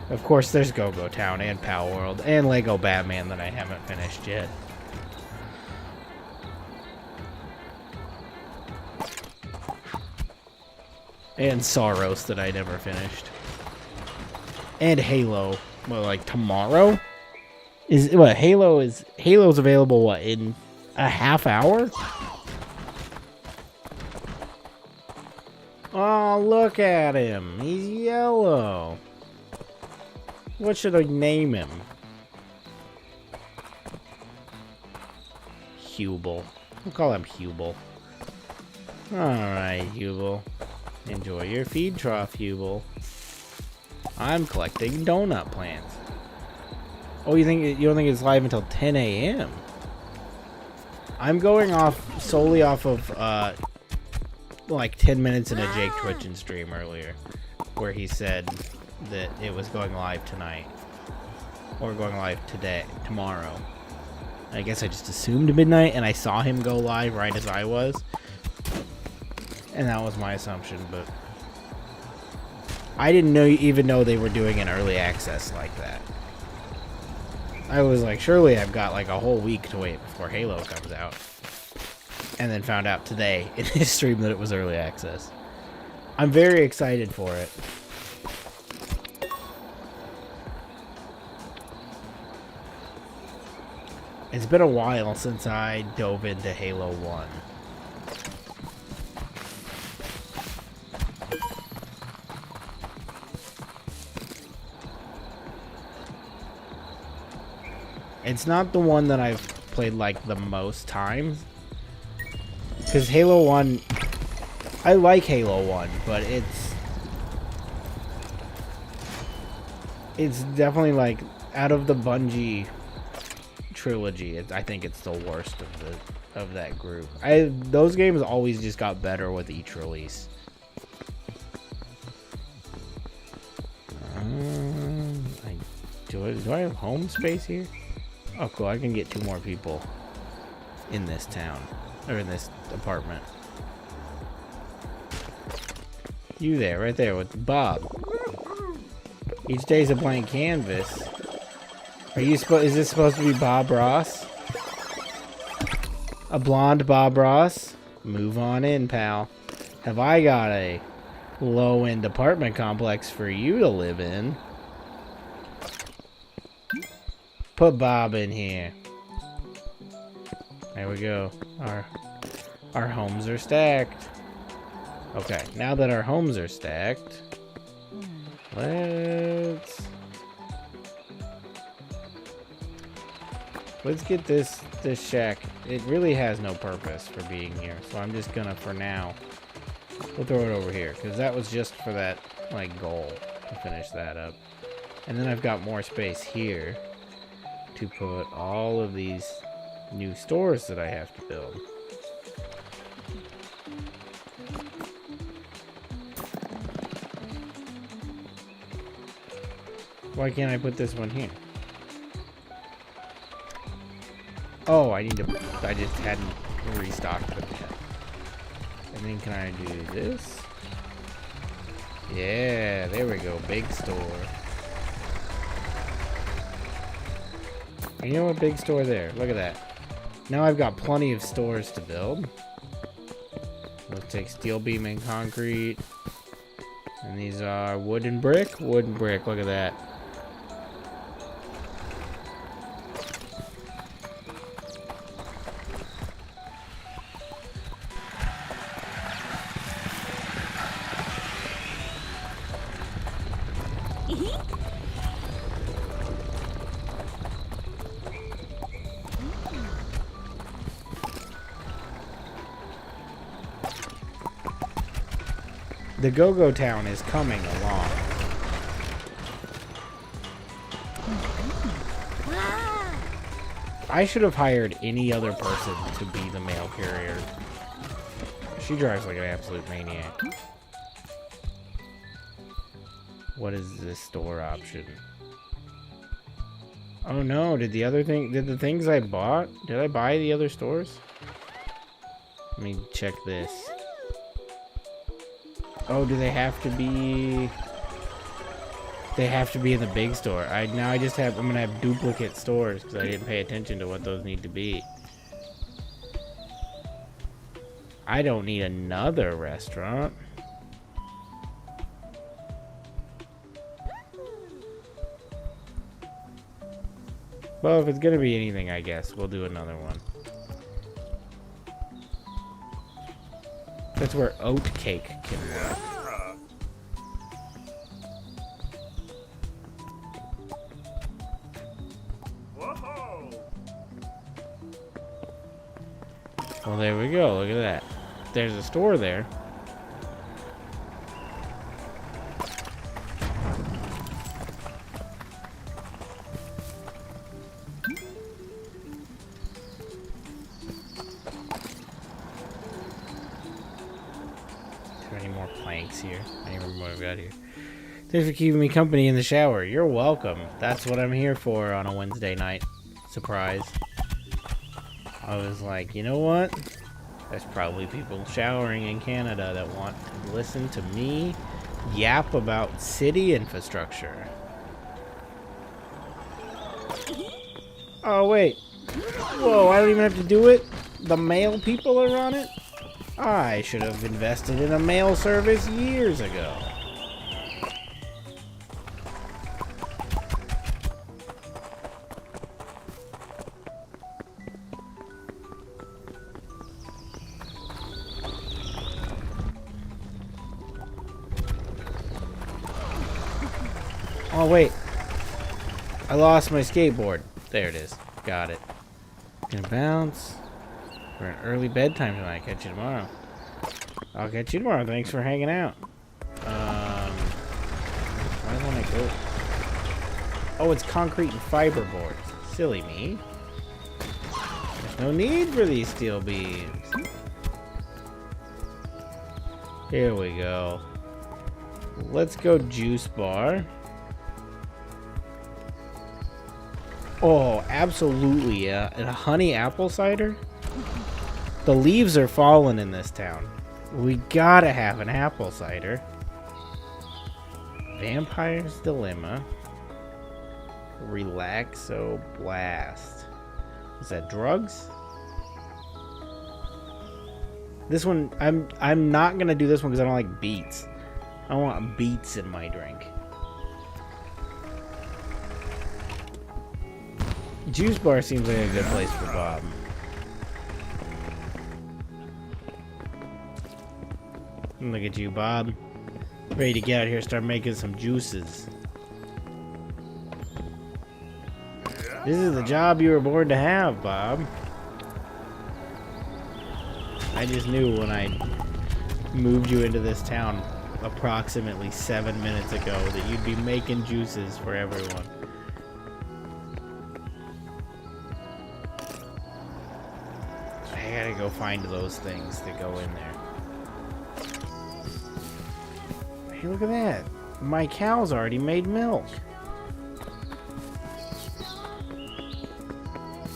of course there's Go-Go Town and Pal World and Lego Batman that I haven't finished yet. And Soros that I never finished. And Halo. Well, like tomorrow? Is what Halo's available what, in a half hour? Oh, look at him. He's yellow. What should I name him? Hubel. We'll call him Hubel. Alright, Hubel. Enjoy your feed trough, Hubel. I'm collecting donut plants. Oh, you don't think it's live until 10 a.m.? I'm going off solely off of like 10 minutes in a Jake Twitchin stream earlier, where he said that it was going live tonight, or going live tomorrow. I guess I just assumed midnight, and I saw him go live right as I was, and that was my assumption. But I didn't even know they were doing an early access like that. I was like, surely I've got like a whole week to wait before Halo comes out. And then found out today in his stream that it was early access. I'm very excited for it. It's been a while since I dove into Halo 1. It's not the one that I've played like the most times. Because Halo 1, I like Halo 1, but it's definitely like out of the Bungie trilogy, I think it's the worst of that group. Those games always just got better with each release. Do I have home space here? Oh, cool. I can get 2 more people in this town, or in this apartment. You there, right there with Bob. Each day's a blank canvas. Is this supposed to be Bob Ross? A blonde Bob Ross? Move on in, pal. Have I got a low-end apartment complex for you to live in? Put Bob in here. There we go. Our homes are stacked. Okay, now that our homes are stacked, let's get this shack. It really has no purpose for being here, so I'm just gonna, for now, we'll throw it over here, because that was just for that, like, goal, to finish that up. And then I've got more space here to put all of these new stores that I have to build. Why can't I put this one here? Oh, I just hadn't restocked them yet. And then can I do this? Yeah, there we go, big store. You know what, big store there, look at that. Now I've got plenty of stores to build. Let's take steel beam and concrete. And these are wood and brick, look at that. The Go-Go Town is coming along. I should have hired any other person to be the mail carrier. She drives like an absolute maniac. What is this store option? Oh no, did the things I bought, did I buy the other stores? Let me check this. Oh, do they have to be... They have to be in the big store. I'm gonna have duplicate stores because I didn't pay attention to what those need to be. I don't need another restaurant. Well, if it's gonna be anything, I guess we'll do another one. That's where oat cake can work. Well, there we go. Look at that. There's a store there. Any more planks here? I don't even remember what I've got here. Thanks for keeping me company in the shower. You're welcome. That's what I'm here for on a Wednesday night. Surprise. I was like, you know what? There's probably people showering in Canada that want to listen to me yap about city infrastructure. Oh, wait. Whoa, I don't even have to do it? The mail people are on it? I should have invested in a mail service years ago. Oh, wait. I lost my skateboard. There it is. Got it. Gonna bounce. For an early bedtime tonight. Catch you tomorrow. I'll catch you tomorrow. Thanks for hanging out. Why don't I go? Oh, it's concrete and fiber boards. Silly me. There's no need for these steel beams. Here we go. Let's go juice bar. Oh, absolutely. And a honey apple cider? The leaves are falling in this town. We gotta have an apple cider. Vampire's Dilemma. Relaxo Blast. Is that drugs? This one, I'm not gonna do this one because I don't like beets. I want beets in my drink. Juice bar seems like a good place for Bob. Look at you, Bob. Ready to get out here and start making some juices. This is the job you were born to have, Bob. I just knew when I moved you into this town approximately 7 minutes ago that you'd be making juices for everyone. I gotta go find those things that go in there. Hey, look at that. My cow's already made milk.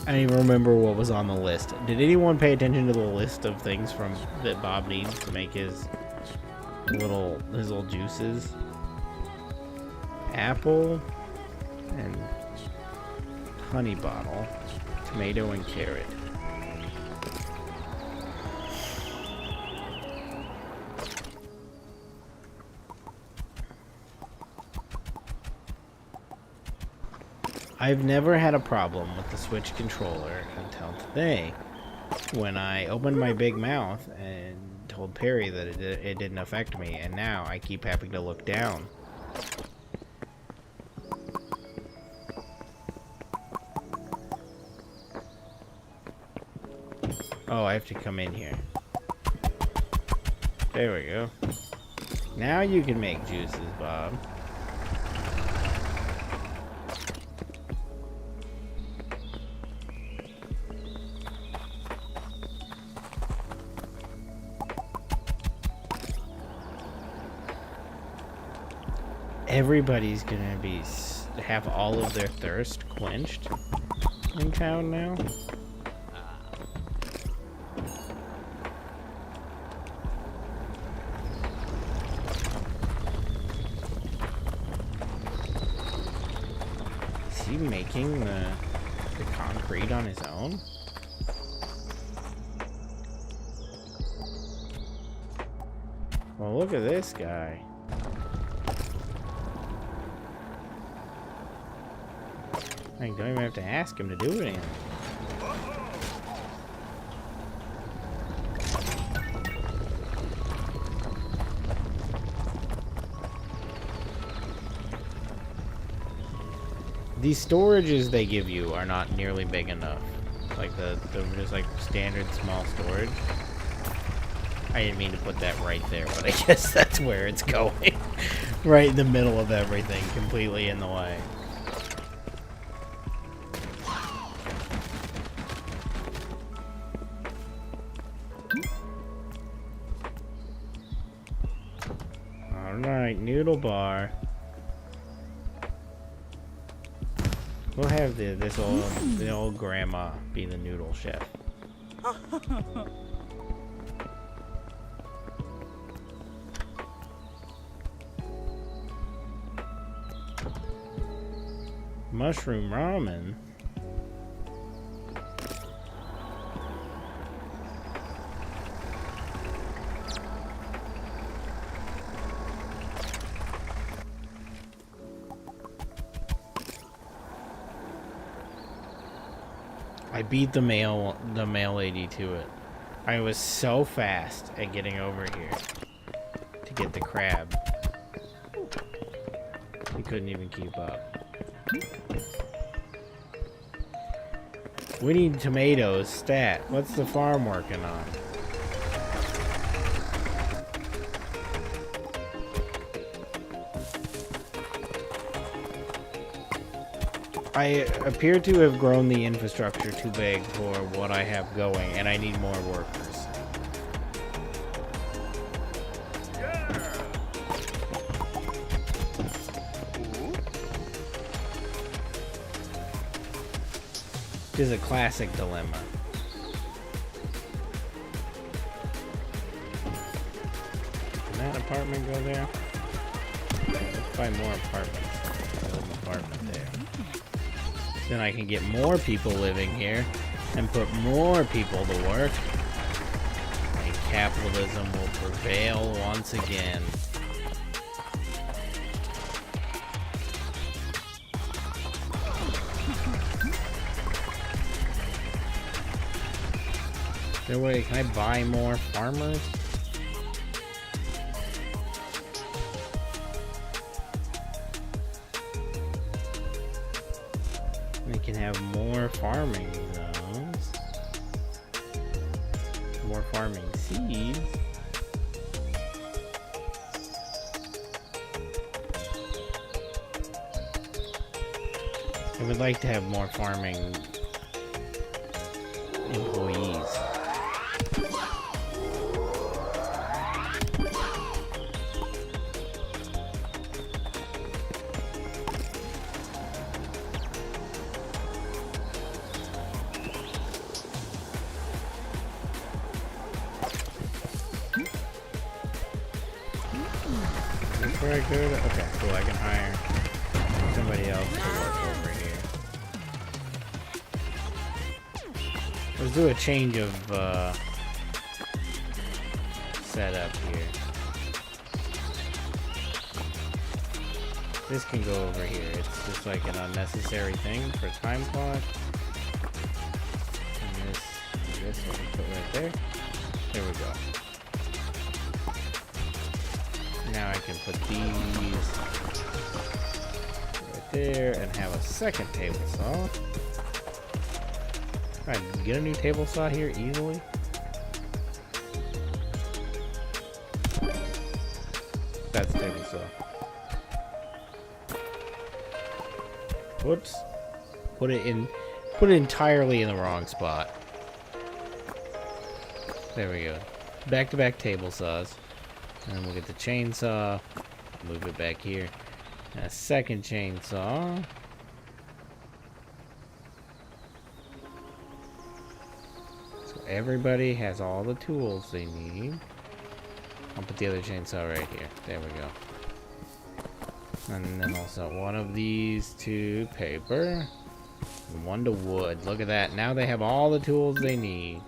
I don't even remember what was on the list. Did anyone pay attention to the list of things that Bob needs to make his little juices? Apple and honey bottle, tomato and carrot. I've never had a problem with the Switch controller until today, when I opened my big mouth and told Perry that it didn't affect me, and now I keep having to look down. Oh, I have to come in here. There we go. Now you can make juices, Bob. Everybody's gonna have all of their thirst quenched in town now. Is he making the concrete on his own? Well, look at this guy. I don't even have to ask him to do anything. These storages they give you are not nearly big enough. Like the just like standard small storage. I didn't mean to put that right there, but I guess that's where it's going. Right in the middle of everything, completely in the way. Alright, noodle bar. We'll have the old grandma be the noodle chef. Mushroom ramen. I beat the mail lady to it. I was so fast at getting over here to get the crab. He couldn't even keep up. We need tomatoes, stat. What's the farm working on? I appear to have grown the infrastructure too big for what I have going, and I need more workers. This is a classic dilemma. Can that apartment go there? Let's buy more apartments. Build an apartment there. Then I can get more people living here and put more people to work. And capitalism will prevail once again. there a way? Can I buy more farmers? We can have more farming zones. More farming seeds. I would like to have more farming employees. Before I go to, okay, cool, I can hire somebody else to work over here. Let's do a change of setup here. This can go over here. It's just like an unnecessary thing for time clock. And this one put right there. There we go. Now I can put these right there and have a second table saw. I can get a new table saw here easily. That's the table saw. Whoops. Put it entirely in the wrong spot. There we go. Back-to-back table saws. And then we'll get the chainsaw. Move it back here. And a second chainsaw. So everybody has all the tools they need. I'll put the other chainsaw right here. There we go. And then also one of these to paper. And one to wood. Look at that. Now they have all the tools they need.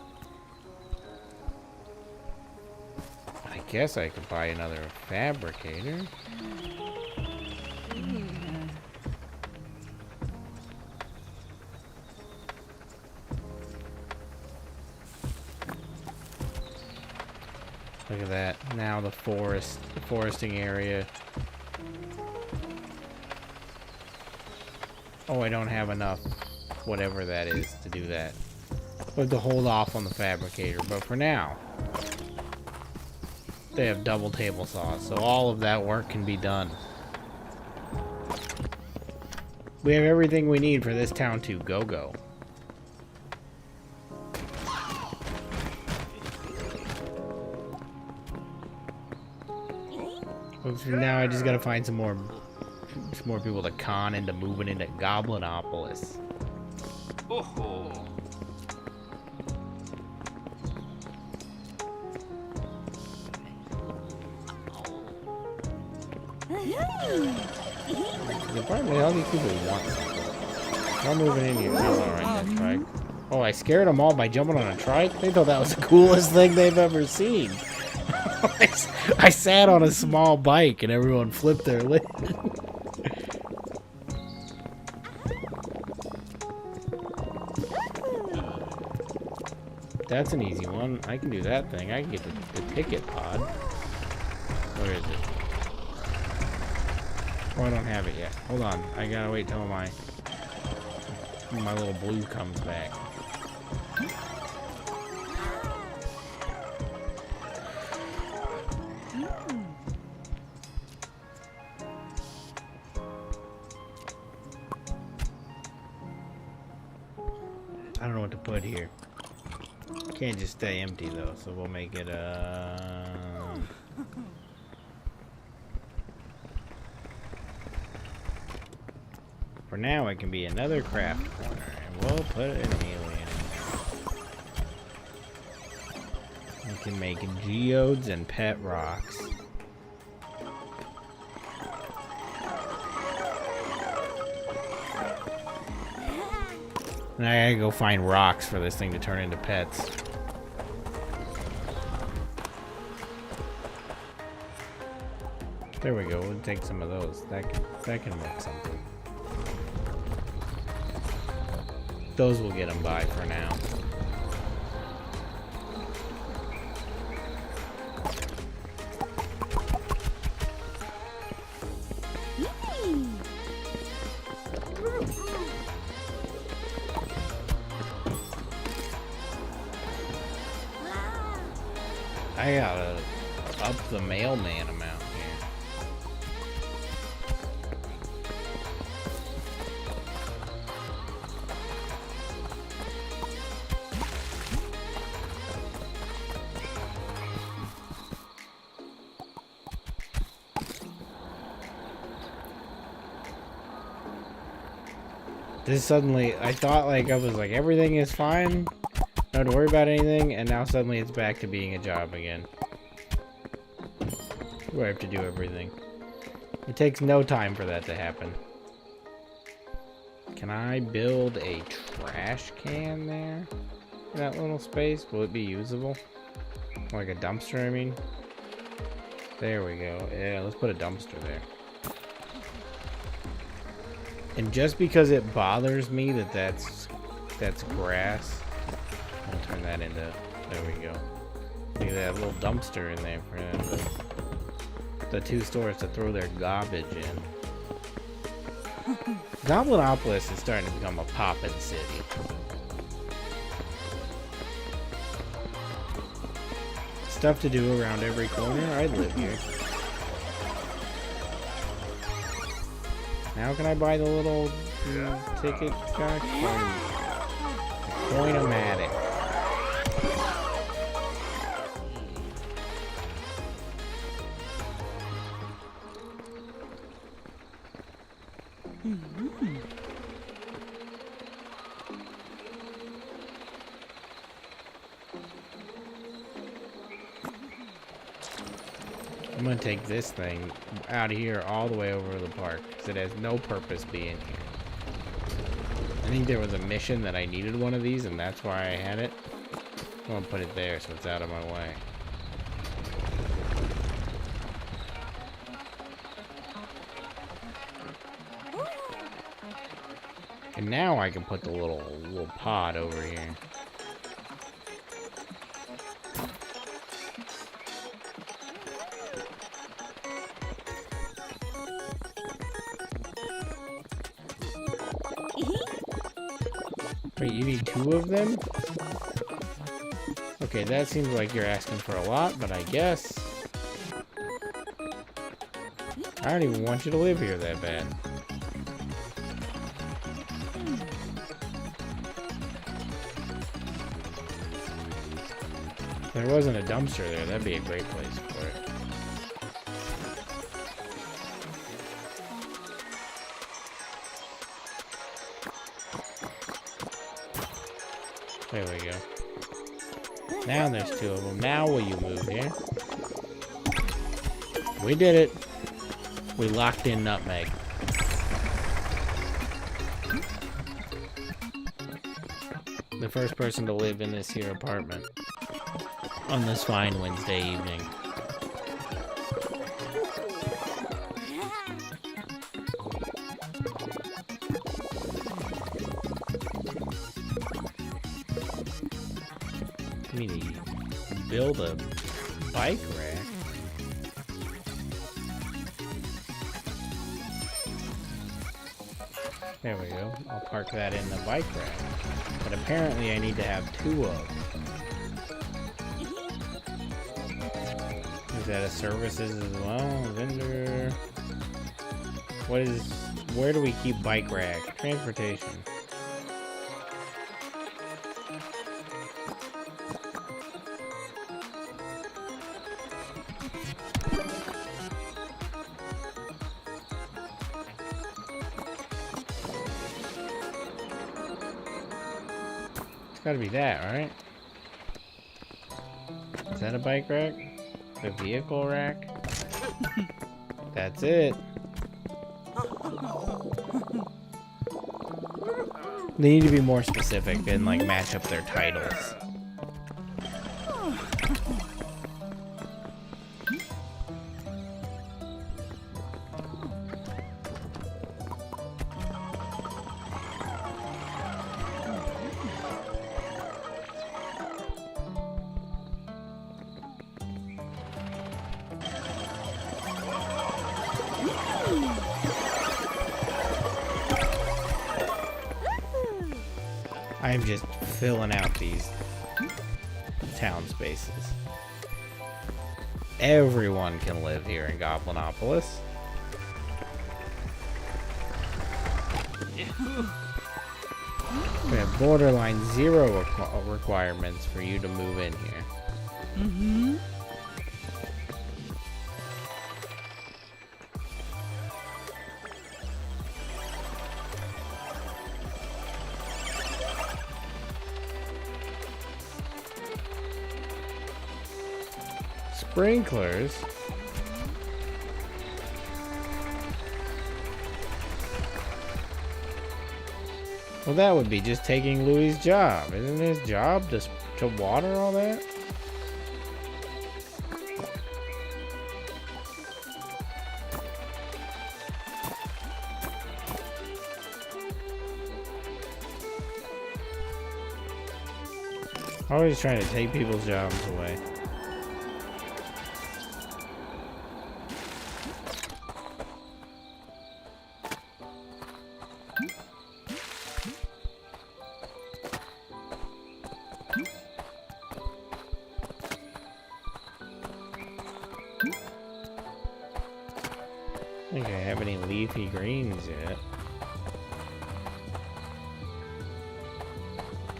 I guess I could buy another fabricator. Look at that. Now the foresting area. Oh, I don't have enough, whatever that is, to do that. We'll have to hold off on the fabricator, but for now, they have double table saws, so all of that work can be done. We have everything we need for this town to go. Now I just gotta find some more people to con into moving into Goblinopolis. Oh. The problem is all these people want something. I'm moving in here. Oh, alright, that trike. Oh, I scared them all by jumping on a trike? They thought that was the coolest thing they've ever seen. I sat on a small bike and everyone flipped their lid. That's an easy one. I can do that thing. I can get the ticket pod. Where is it? Oh, I don't have it yet. Hold on. I gotta wait till my little blue comes back. I don't know what to put here. Can't just stay empty though, so we'll make it for now it can be another craft corner, and we'll put an alien in there. We can make geodes and pet rocks. And I gotta go find rocks for this thing to turn into pets. There we go. We'll take some of those. That can work something. Those will get them by for now. I gotta up the mailman amount here. This suddenly, I thought like I was like everything is fine, not to worry about anything, and now suddenly it's back to being a job again. Where I have to do everything. It takes no time for that to happen. Can I build a trash can there? In that little space? Will it be usable? Like a dumpster, I mean? There we go. Yeah, let's put a dumpster there. And just because it bothers me that that's grass, I'll turn that into, there we go. Look at that little dumpster in there for the two stores to throw their garbage in. Goblinopolis is starting to become a poppin' city. Stuff to do around every corner. I'd live here. Now can I buy the little ticket guy? Coin-o-matic. I'm gonna take this thing out of here all the way over to the park because it has no purpose being here. I think there was a mission that I needed one of these and that's why I had it. I'm gonna put it there so it's out of my way. And now I can put the little pod over here. Wait, you need two of them? Okay, that seems like you're asking for a lot, but I guess... I don't even want you to live here that bad. If there wasn't a dumpster there, that'd be a great place for it. There we go. Now there's two of them. Now will you move here? We did it. We locked in Nutmeg. The first person to live in this here apartment. On this fine Wednesday evening. We need to build a bike rack. There we go. I'll park that in the bike rack. But apparently I need to have two of them. Is that a services as well? Vendor. What is... Where do we keep bike rack? Transportation. It's gotta be that, right? Is that a bike rack? The vehicle rack? That's it. They need to be more specific and like match up their titles. I'm just filling out these town spaces. everyone can live here in Goblinopolis. We have borderline 0 requirements for you to move in here. Mm-hmm. Sprinklers? Well, that would be just taking Louis' job. Isn't his job to water all that? Always trying to take people's jobs away. I don't think I have any leafy greens yet.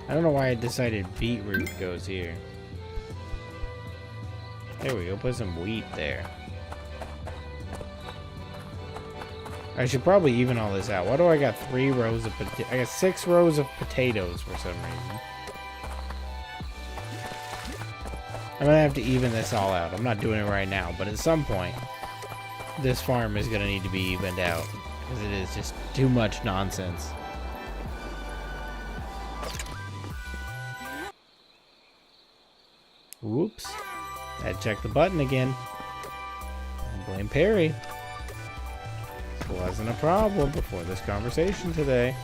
I don't know why I decided beetroot goes here. There we go, put some wheat there. I should probably even all this out. Why do I got 3 rows of I got 6 rows of potatoes for some reason. I'm gonna have to even this all out. I'm not doing it right now, but at some point, this farm is gonna need to be evened out because it is just too much nonsense. Whoops. I checked the button again. Blame Perry. This wasn't a problem before this conversation today.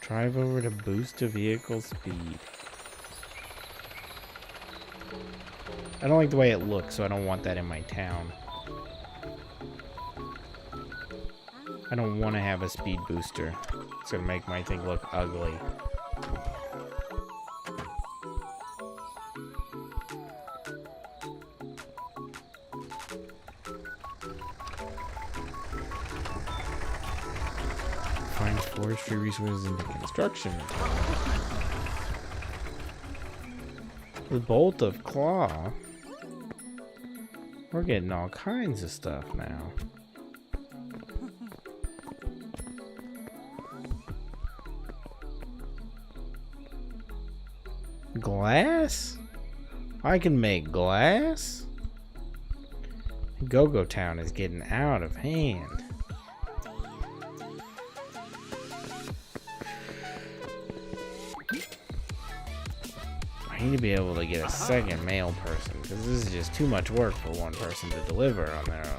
Drive over to boost a vehicle speed. I don't like the way it looks, so I don't want that in my town. I don't want to have a speed booster. It's gonna make my thing look ugly. Find forestry resources into construction. The bolt of claw. We're getting all kinds of stuff now. Glass? I can make glass? Go-Go Town is getting out of hand. I need to be able to get a second male person, because this is just too much work for one person to deliver on their own.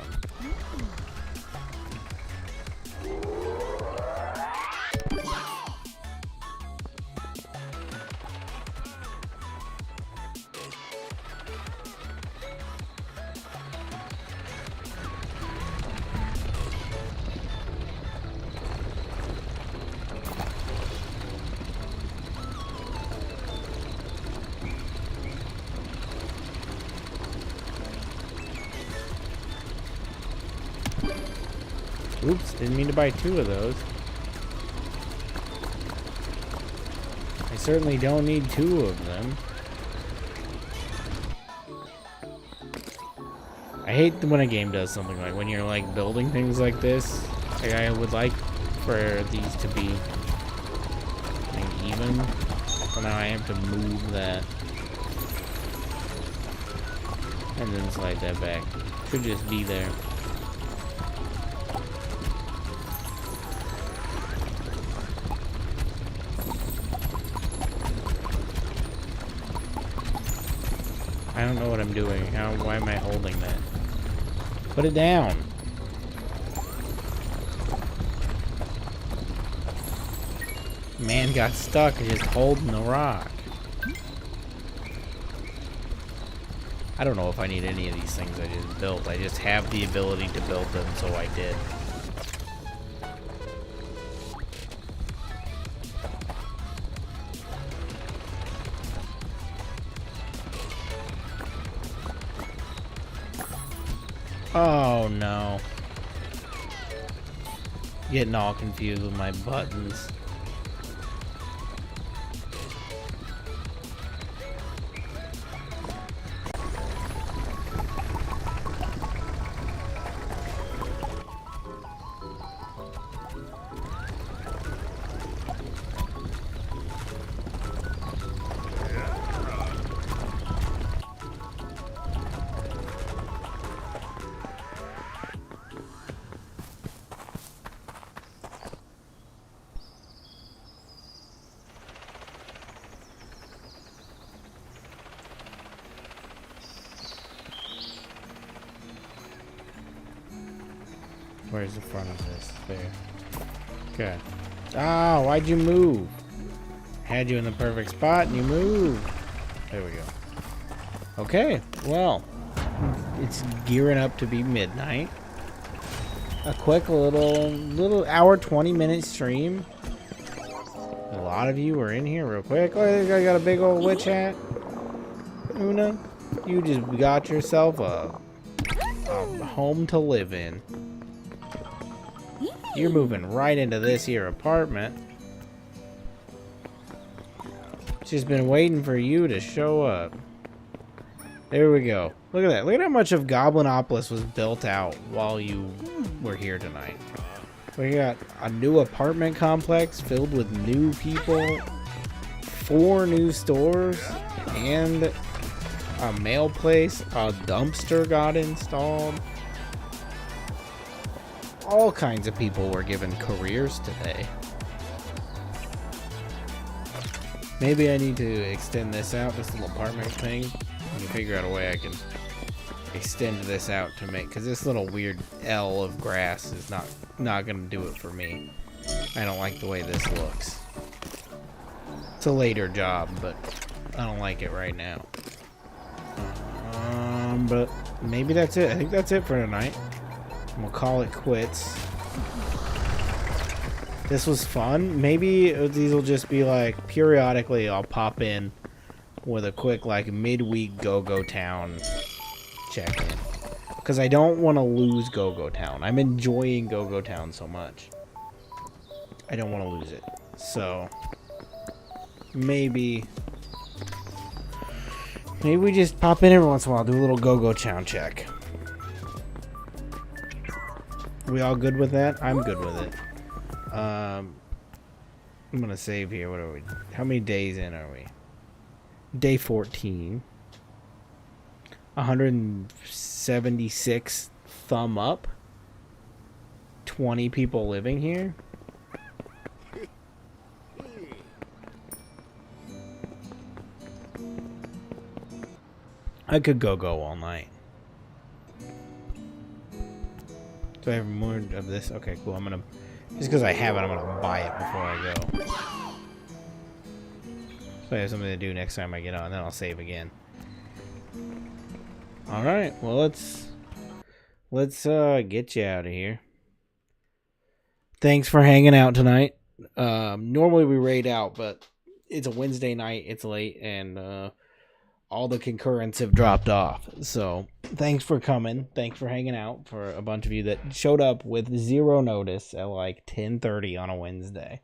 Oops, didn't mean to buy 2 of those. I certainly don't need 2 of them. I hate when a game does something like when you're like building things like this. Like, I would like for these to be like, even. So now I have to move that. And then slide that back. Should just be there. I don't know what I'm doing. Why am I holding that? Put it down. Man got stuck just holding the rock. I don't know if I need any of these things I just built. I just have the ability to build them, so I did. Oh no. Getting all confused with my buttons. Where's the front of this? There. Okay. Oh, why'd you move? Had you in the perfect spot and you moved. There we go. Okay, well, it's gearing up to be midnight. A quick little hour, 20-minute stream. A lot of you are in here real quick. Oh, this guy got a big old witch hat. Una, you just got yourself a home to live in. You're moving right into this here apartment. She's been waiting for you to show up. There we go. Look at that. Look at how much of Goblinopolis was built out while you were here tonight. We got a new apartment complex filled with new people, 4 new stores, and a mail place. A dumpster got installed. All kinds of people were given careers today. Maybe I need to extend this out, this little apartment thing. I can figure out a way I can extend this out to make, because this little weird L of grass is not gonna do it for me. I don't like the way this looks. It's a later job, but I don't like it right now. But maybe that's it. I think that's it for tonight. We'll call it quits. This was fun. Maybe these will just be like periodically I'll pop in with a quick like midweek Go-Go Town check-in. Because I don't want to lose Go-Go Town. I'm enjoying Go-Go Town so much. I don't want to lose it. So maybe we just pop in every once in a while, do a little Go-Go Town check. Are we all good with that? I'm good with it. I'm gonna save here. What are we? How many days in are we? Day 14. 176 thumb up. 20 people living here. I could go all night. Do I have more of this? Okay, cool. I'm gonna, just because I have it, I'm gonna buy it before I go. So I have something to do next time I get on, then I'll save again. All right, well let's get you out of here. Thanks for hanging out tonight. Normally we raid out, but it's a Wednesday night. It's late, and all the concurrents have dropped off. So thanks for coming. Thanks for hanging out, for a bunch of you that showed up with zero notice at like 10:30 on a Wednesday.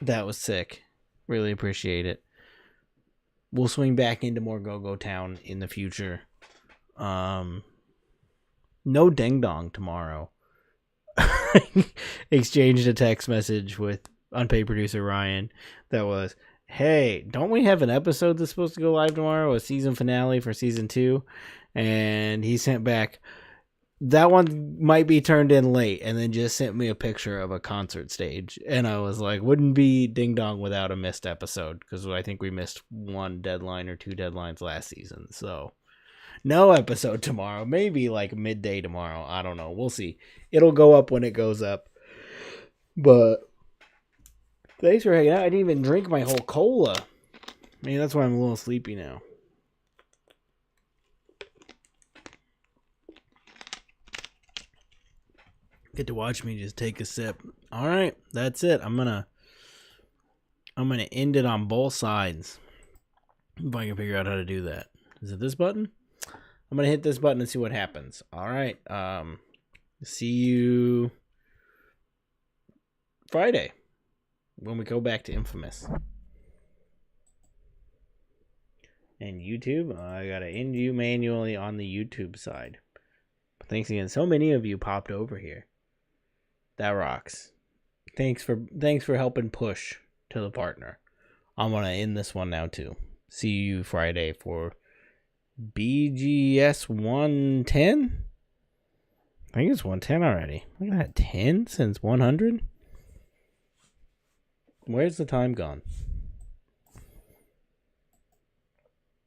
That was sick. Really appreciate it. We'll swing back into more Go-Go Town in the future. No ding dong tomorrow. Exchanged a text message with unpaid producer Ryan that was, hey, don't we have an episode that's supposed to go live tomorrow? A season finale for season 2? And he sent back, that one might be turned in late, and then just sent me a picture of a concert stage. And I was like, wouldn't be Ding Dong without a missed episode, because I think we missed one deadline or two deadlines last season. So no episode tomorrow. Maybe like midday tomorrow. I don't know. We'll see. It'll go up when it goes up. But thanks for hanging out. I didn't even drink my whole cola. I mean, that's why I'm a little sleepy now. Get to watch me just take a sip. All right, that's it. I'm gonna end it on both sides. If I can figure out how to do that. Is it this button? I'm gonna hit this button and see what happens. All right. See you Friday when we go back to Infamous. And YouTube, I gotta end you manually on the YouTube side. But thanks again. So many of you popped over here. That rocks. Thanks for helping push to the partner. I'm gonna end this one now too. See you Friday for BGS 110. I think it's 110 already. Look at that, 10 since 100. Where's the time gone?